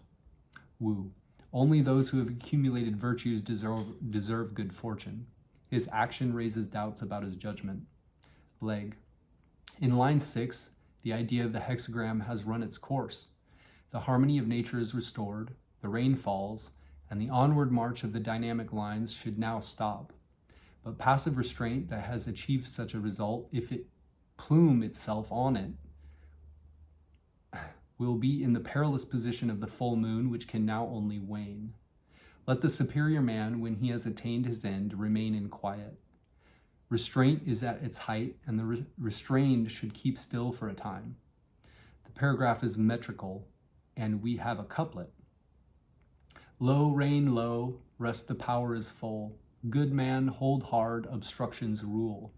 Wu, only those who have accumulated virtues deserve good fortune. His action raises doubts about his judgment. Leg, in line 6, the idea of the hexagram has run its course. The harmony of nature is restored, the rain falls, and the onward march of the dynamic lines should now stop. But passive restraint that has achieved such a result, if it plume itself on it, will be in the perilous position of the full moon, which can now only wane. Let the superior man, when he has attained his end, remain in quiet. Restraint is at its height, and the restrained should keep still for a time. The paragraph is metrical, and we have a couplet. Low, rain low, rest the power is full. Good man, hold hard, obstructions rule.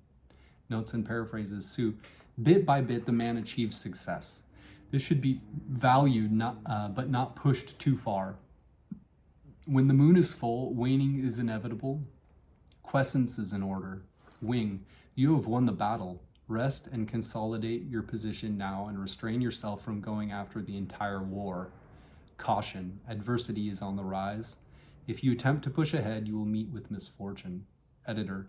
Notes and paraphrases, Sue. Bit by bit, the man achieves success. This should be valued, but not pushed too far. When the moon is full, waning is inevitable. Quiescence is in order. Wing, you have won the battle. Rest and consolidate your position now and restrain yourself from going after the entire war. Caution, adversity is on the rise. If you attempt to push ahead, you will meet with misfortune. Editor,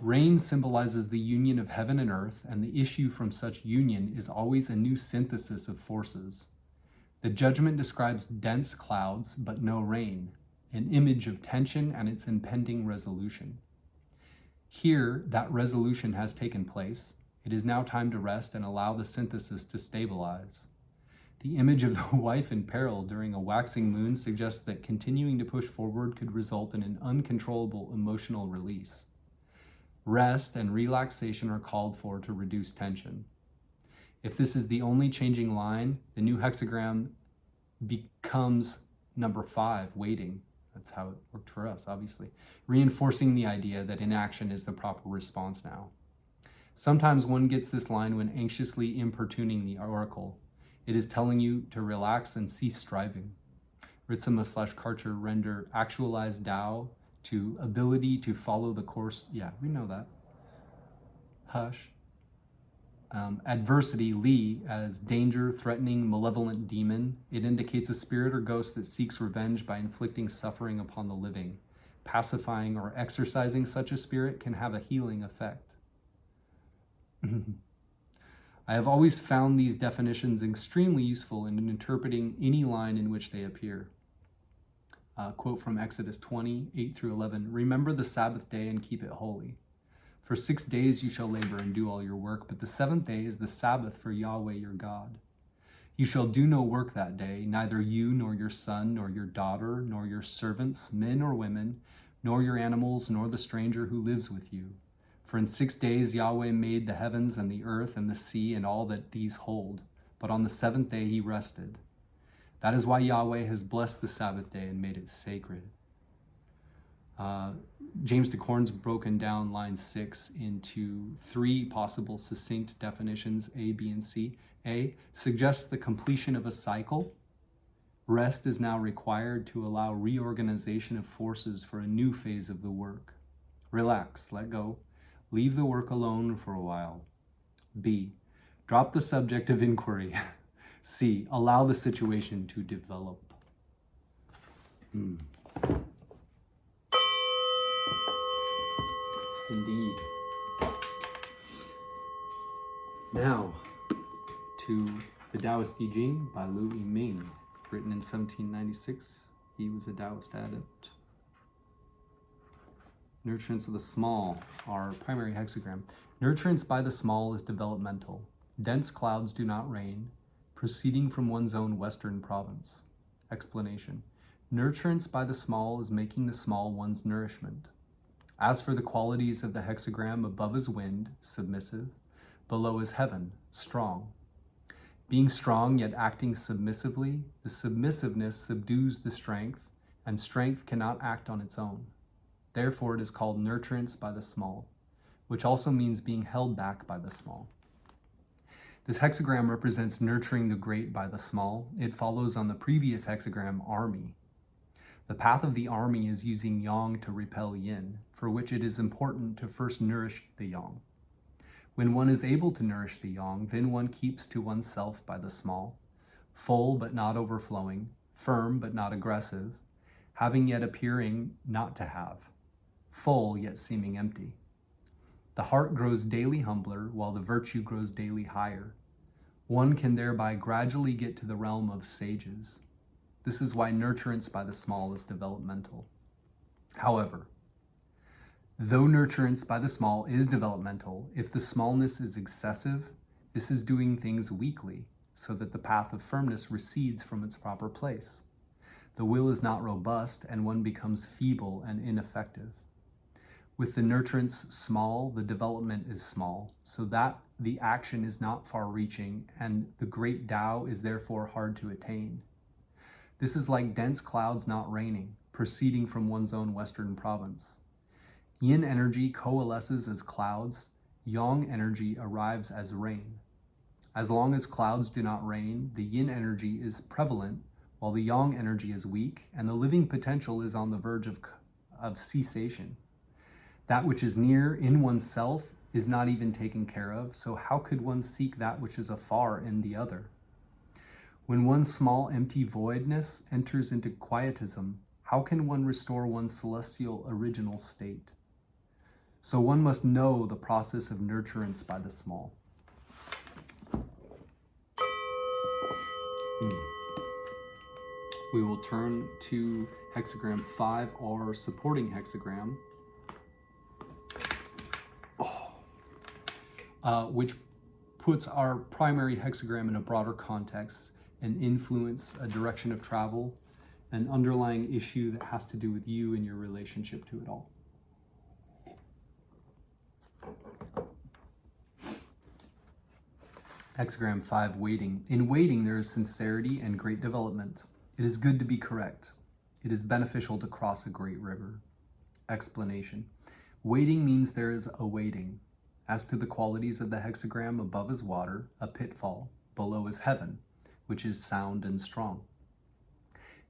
rain symbolizes the union of heaven and earth, and the issue from such union is always a new synthesis of forces. The judgment describes dense clouds, but no rain, an image of tension and its impending resolution. Here, that resolution has taken place. It is now time to rest and allow the synthesis to stabilize. The image of the wife in peril during a waxing moon suggests that continuing to push forward could result in an uncontrollable emotional release. Rest and relaxation are called for to reduce tension. If this is the only changing line, the new hexagram becomes number 5, waiting. That's how it worked for us, obviously, reinforcing the idea that inaction is the proper response now. Sometimes one gets this line when anxiously importuning the oracle. It is telling you to relax and cease striving. Ritsama/Karcher render actualized Tao to ability to follow the course. Yeah, we know that. Hush. Adversity, Li, as danger, threatening, malevolent demon. It indicates a spirit or ghost that seeks revenge by inflicting suffering upon the living. Pacifying or exorcising such a spirit can have a healing effect. I have always found these definitions extremely useful in interpreting any line in which they appear. Quote from Exodus 20, 8 through 11. Remember the Sabbath day and keep it holy. For 6 days you shall labor and do all your work, but the 7th day is the Sabbath for Yahweh your God. You shall do no work that day, neither you nor your son, nor your daughter, nor your servants, men or women, nor your animals, nor the stranger who lives with you. For in 6 days Yahweh made the heavens and the earth and the sea and all that these hold, but on the 7th day he rested. That is why Yahweh has blessed the Sabbath day and made it sacred. James Dekorne's broken down line 6 into 3 possible succinct definitions, A, B, and C. A, suggests the completion of a cycle. Rest is now required to allow reorganization of forces for a new phase of the work. Relax, let go. Leave the work alone for a while. B, drop the subject of inquiry. C, allow the situation to develop. Indeed. Now, to the Taoist I Ching by Liu Yiming, written in 1796. He was a Taoist adept. Nurturance of the small, our primary hexagram. Nurturance by the small is developmental. Dense clouds do not rain, proceeding from one's own western province. Explanation. Nurturance by the small is making the small one's nourishment. As for the qualities of the hexagram, above is wind, submissive, below is heaven, strong. Being strong yet acting submissively, the submissiveness subdues the strength, and strength cannot act on its own. Therefore, it is called nurturance by the small, which also means being held back by the small. This hexagram represents nurturing the great by the small. It follows on the previous hexagram, army. The path of the army is using yang to repel yin, for which it is important to first nourish the yang. When one is able to nourish the yang, then one keeps to oneself by the small, full but not overflowing, firm but not aggressive, having yet appearing not to have, full yet seeming empty. The heart grows daily humbler, while the virtue grows daily higher. One can thereby gradually get to the realm of sages. This is why nurturance by the small is developmental. However, though nurturance by the small is developmental, if the smallness is excessive, this is doing things weakly, so that the path of firmness recedes from its proper place. The will is not robust, and one becomes feeble and ineffective. With the nurturance small, the development is small, so that the action is not far-reaching, and the great Tao is therefore hard to attain. This is like dense clouds not raining, proceeding from one's own western province. Yin energy coalesces as clouds, yang energy arrives as rain. As long as clouds do not rain, the yin energy is prevalent, while the yang energy is weak, and the living potential is on the verge of cessation. That which is near in oneself is not even taken care of, so how could one seek that which is afar in the other? When one's small empty voidness enters into quietism, how can one restore one's celestial original state? So one must know the process of nurturance by the small. We will turn to hexagram 5, our supporting hexagram, which puts our primary hexagram in a broader context, an influence, a direction of travel, an underlying issue that has to do with you and your relationship to it all. Hexagram 5, waiting. In waiting, there is sincerity and great development. It is good to be correct. It is beneficial to cross a great river. Explanation. Waiting means there is a waiting. As to the qualities of the hexagram, above is water, a pitfall. Below is heaven, which is sound and strong.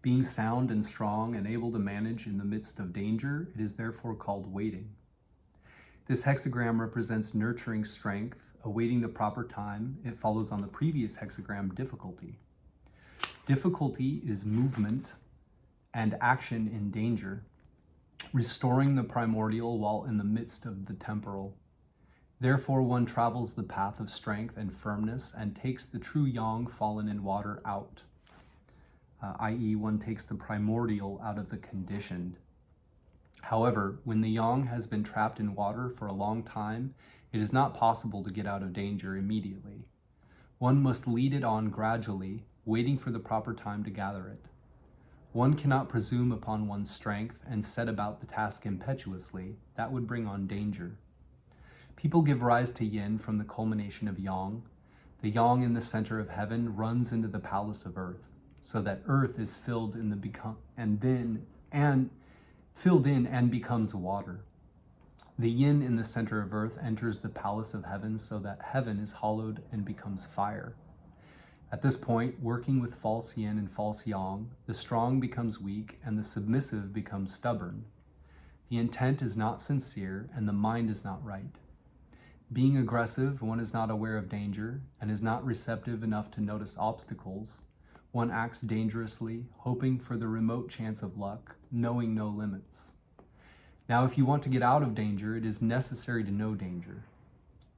Being sound and strong and able to manage in the midst of danger, it is therefore called waiting. This hexagram represents nurturing strength, awaiting the proper time. It follows on the previous hexagram, difficulty. Difficulty is movement and action in danger, restoring the primordial while in the midst of the temporal. Therefore, one travels the path of strength and firmness and takes the true yang fallen in water out, i.e., one takes the primordial out of the conditioned. However, when the yang has been trapped in water for a long time, it is not possible to get out of danger immediately. One must lead it on gradually, waiting for the proper time to gather it. One cannot presume upon one's strength and set about the task impetuously. That would bring on danger. People give rise to yin from the culmination of yang. The yang in the center of heaven runs into the palace of earth, so that earth is filled in and becomes water. The yin in the center of earth enters the palace of heaven, so that heaven is hollowed and becomes fire. At this point, working with false yin and false yang, the strong becomes weak and the submissive becomes stubborn. The intent is not sincere and the mind is not right. Being aggressive, one is not aware of danger and is not receptive enough to notice obstacles. One acts dangerously, hoping for the remote chance of luck, knowing no limits. Now, if you want to get out of danger, it is necessary to know danger.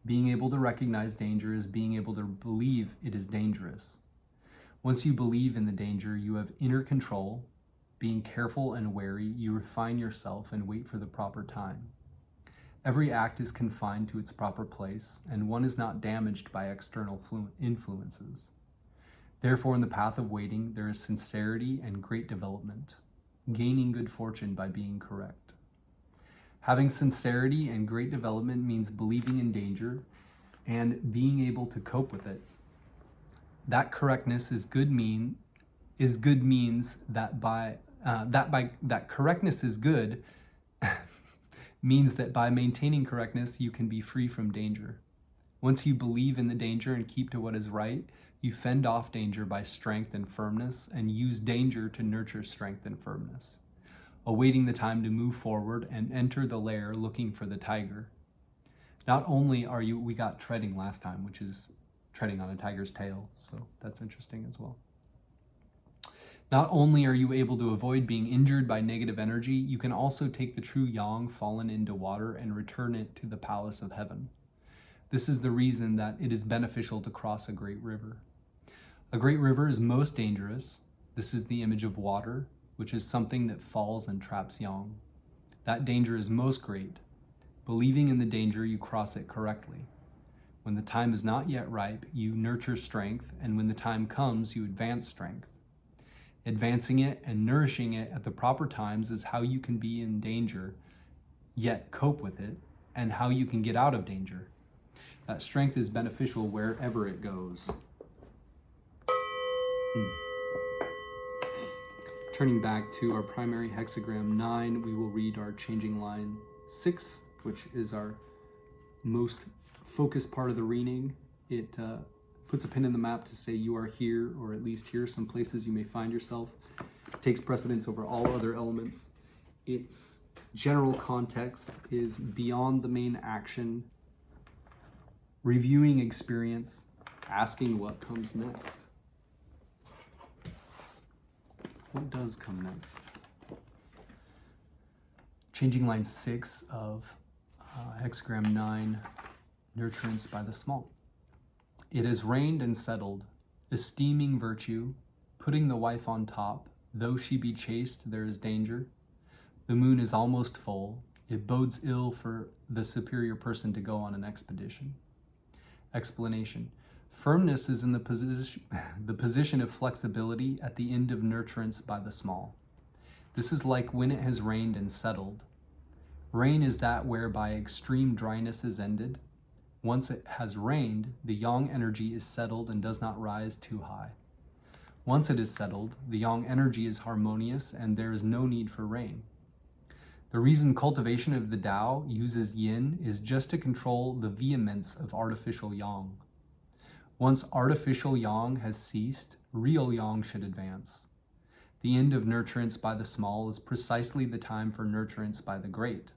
Being able to recognize danger is being able to believe it is dangerous. Once you believe in the danger, you have inner control. Being careful and wary, you refine yourself and wait for the proper time. Every act is confined to its proper place, and one is not damaged by external influences. Therefore, in the path of waiting, there is sincerity and great development, gaining good fortune by being correct. Having sincerity and great development means believing in danger and being able to cope with it. That correctness is good means that by maintaining correctness, you can be free from danger. Once you believe in the danger and keep to what is right, you fend off danger by strength and firmness and use danger to nurture strength and firmness, awaiting the time to move forward and enter the lair looking for the tiger. Not only are you, we got treading last time, which is treading on a tiger's tail, so that's interesting as well. Not only are you able to avoid being injured by negative energy, you can also take the true yang fallen into water and return it to the palace of heaven. This is the reason that it is beneficial to cross a great river. A great river is most dangerous. This is the image of water, which is something that falls and traps yang. That danger is most great. Believing in the danger, you cross it correctly. When the time is not yet ripe, you nurture strength, and when the time comes, you advance strength. Advancing it and nourishing it at the proper times is how you can be in danger, yet cope with it, and how you can get out of danger. That strength is beneficial wherever it goes. Turning back to our primary hexagram 9, we will read our changing line 6, which is our most focused part of the reading. It puts a pin in the map to say you are here, or at least here, some places you may find yourself. It takes precedence over all other elements. Its general context is beyond the main action, reviewing experience, asking what comes next. What does come next? Changing line 6 of hexagram 9, Nurturance by the small. It is reigned and settled, esteeming virtue, putting the wife on top. Though she be chaste, there is danger. The moon is almost full. It bodes ill for the superior person to go on an expedition. Explanation. Firmness is in the position of flexibility at the end of nurturance by the small. This is like when it has rained and settled. Rain is that whereby extreme dryness is ended. Once it has rained, the yang energy is settled and does not rise too high. Once it is settled, the yang energy is harmonious and there is no need for rain. The reason cultivation of the Tao uses yin is just to control the vehemence of artificial yang. Once artificial yang has ceased, real yang should advance. The end of nurturance by the small is precisely the time for nurturance by the great.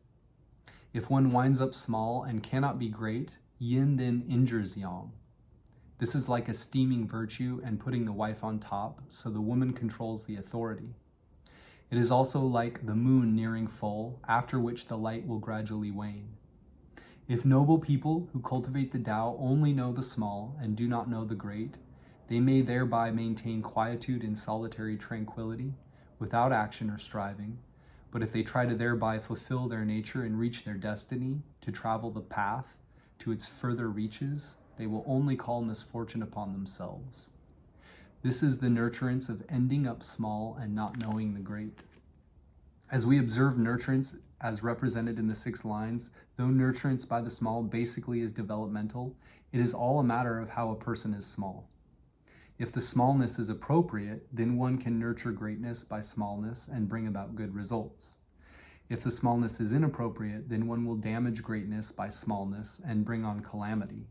If one winds up small and cannot be great, yin then injures yang. This is like esteeming virtue and putting the wife on top, so the woman controls the authority. It is also like the moon nearing full, after which the light will gradually wane. If noble people who cultivate the Tao only know the small and do not know the great, they may thereby maintain quietude and solitary tranquility, without action or striving. But if they try to thereby fulfill their nature and reach their destiny, to travel the path to its further reaches, they will only call misfortune upon themselves. This is the nurturance of ending up small and not knowing the great. As we observe nurturance as represented in the 6 lines, though nurturance by the small basically is developmental, it is all a matter of how a person is small. If the smallness is appropriate, then one can nurture greatness by smallness and bring about good results. If the smallness is inappropriate, then one will damage greatness by smallness and bring on calamity.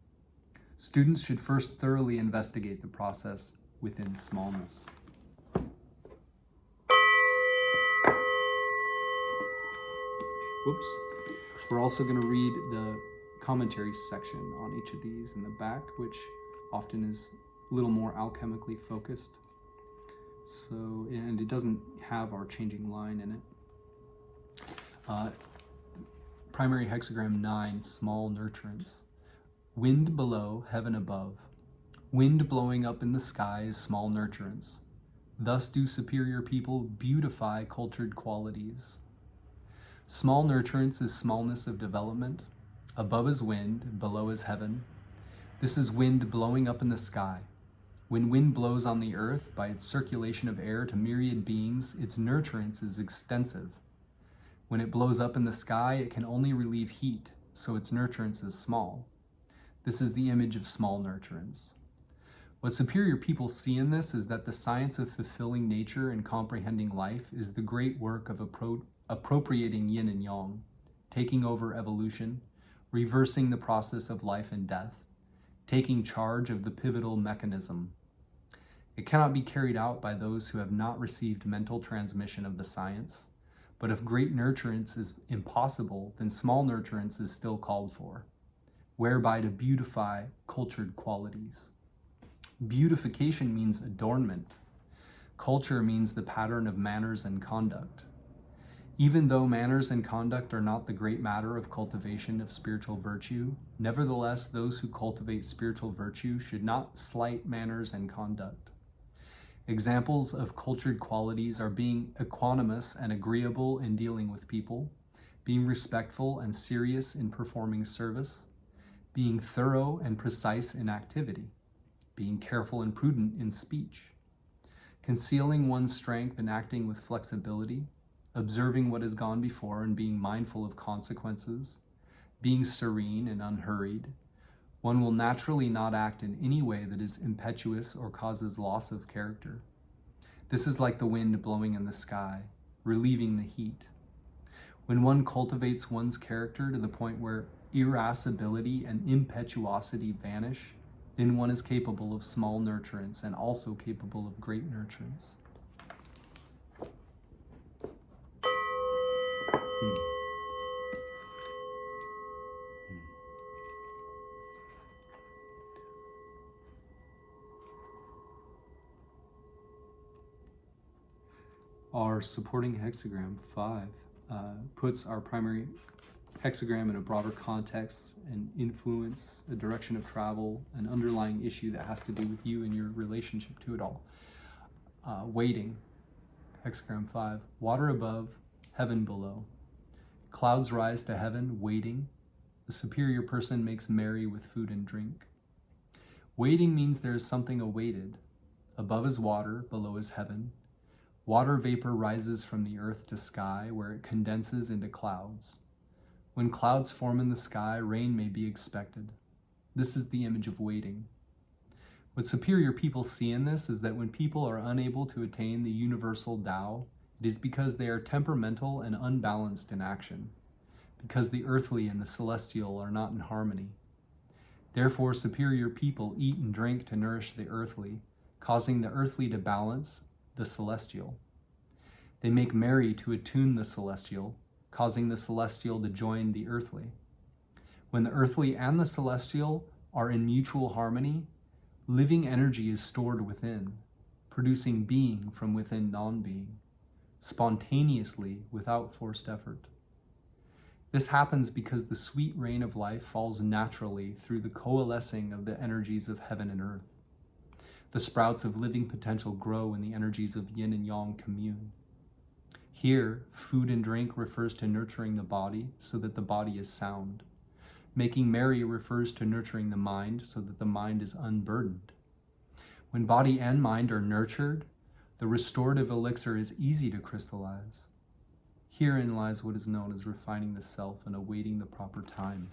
Students should first thoroughly investigate the process within smallness. Whoops. We're also going to read the commentary section on each of these in the back, which often is a little more alchemically focused. So, and it doesn't have our changing line in it. Primary hexagram 9, small nurturance. Wind below, heaven above. Wind blowing up in the sky is small nurturance. Thus do superior people beautify cultured qualities. Small nurturance is smallness of development. Above is wind, below is heaven. This is wind blowing up in the sky. When wind blows on the earth by its circulation of air to myriad beings, its nurturance is extensive. When it blows up in the sky, it can only relieve heat, so its nurturance is small. This is the image of small nurturance. What superior people see in this is that the science of fulfilling nature and comprehending life is the great work of appropriating yin and yang, taking over evolution, reversing the process of life and death, taking charge of the pivotal mechanism. It cannot be carried out by those who have not received mental transmission of the science, but if great nurturance is impossible, then small nurturance is still called for, whereby to beautify cultured qualities. Beautification means adornment. Culture means the pattern of manners and conduct. Even though manners and conduct are not the great matter of cultivation of spiritual virtue, nevertheless, those who cultivate spiritual virtue should not slight manners and conduct. Examples of cultured qualities are being equanimous and agreeable in dealing with people, being respectful and serious in performing service, being thorough and precise in activity, being careful and prudent in speech, concealing one's strength and acting with flexibility, observing what has gone before and being mindful of consequences, being serene and unhurried. One will naturally not act in any way that is impetuous or causes loss of character. This is like the wind blowing in the sky, relieving the heat. When one cultivates one's character to the point where irascibility and impetuosity vanish, then one is capable of small nurturance and also capable of great nurturance. Our supporting hexagram 5 puts our primary hexagram in a broader context and influence, a direction of travel, an underlying issue that has to do with you and your relationship to it all. Waiting, hexagram 5, water above, heaven below. Clouds rise to heaven, waiting. The superior person makes merry with food and drink. Waiting means there is something awaited. Above is water, below is heaven. Water vapor rises from the earth to sky, where it condenses into clouds. When clouds form in the sky, rain may be expected. This is the image of waiting. What superior people see in this is that when people are unable to attain the universal Tao, it is because they are temperamental and unbalanced in action, because the earthly and the celestial are not in harmony. Therefore, superior people eat and drink to nourish the earthly, causing the earthly to balance the celestial. They make merry to attune the celestial, causing the celestial to join the earthly. When the earthly and the celestial are in mutual harmony, living energy is stored within, producing being from within non-being, spontaneously without forced effort. This happens because the sweet rain of life falls naturally through the coalescing of the energies of heaven and earth. The sprouts of living potential grow when the energies of yin and yang commune. Here, food and drink refers to nurturing the body so that the body is sound. Making merry refers to nurturing the mind so that the mind is unburdened. When body and mind are nurtured, the restorative elixir is easy to crystallize. Herein lies what is known as refining the self and awaiting the proper time.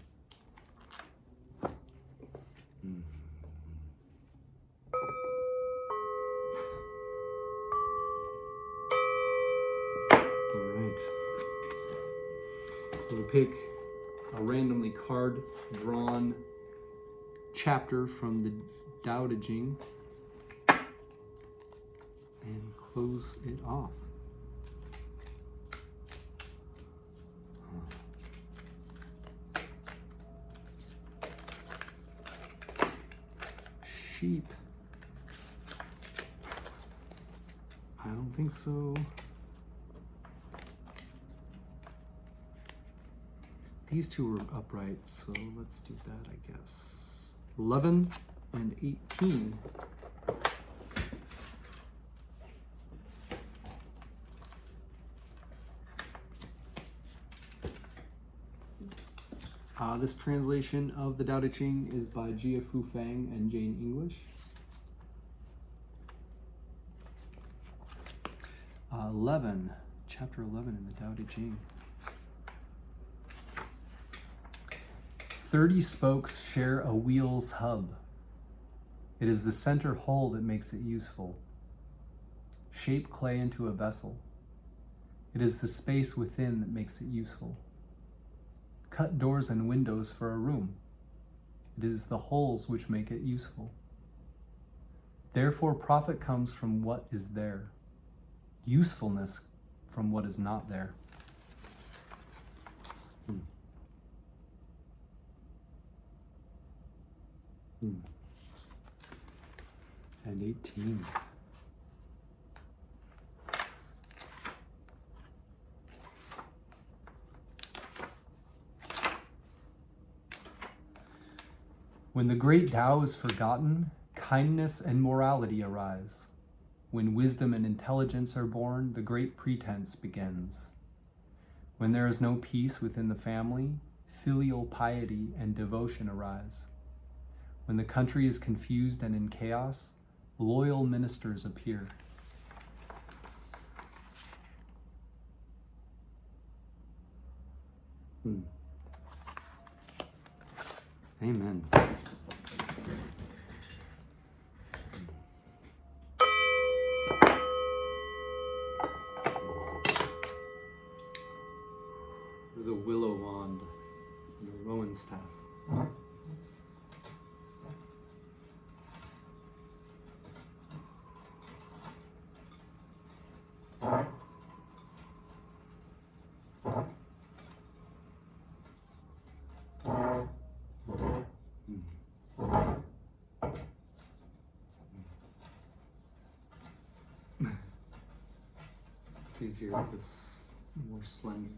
We'll pick a randomly card-drawn chapter from the Tao Te Ching and close it off. Sheep. I don't think so. These two are upright, so let's do that, I guess. 11 and 18. This translation of the Tao Te Ching is by Jia Fu Fang and Jane English. 11, chapter 11 in the Tao Te Ching. 30 spokes share a wheel's hub. It is the center hole that makes it useful. Shape clay into a vessel. It is the space within that makes it useful. Cut doors and windows for a room. It is the holes which make it useful. Therefore, profit comes from what is there. Usefulness from what is not there. And 18. When the great Tao is forgotten, kindness and morality arise. When wisdom and intelligence are born, the great pretense begins. When there is no peace within the family, filial piety and devotion arise. When the country is confused and in chaos, loyal ministers appear. Amen. This is a willow wand and a Rowan staff. It's easier with this more slender.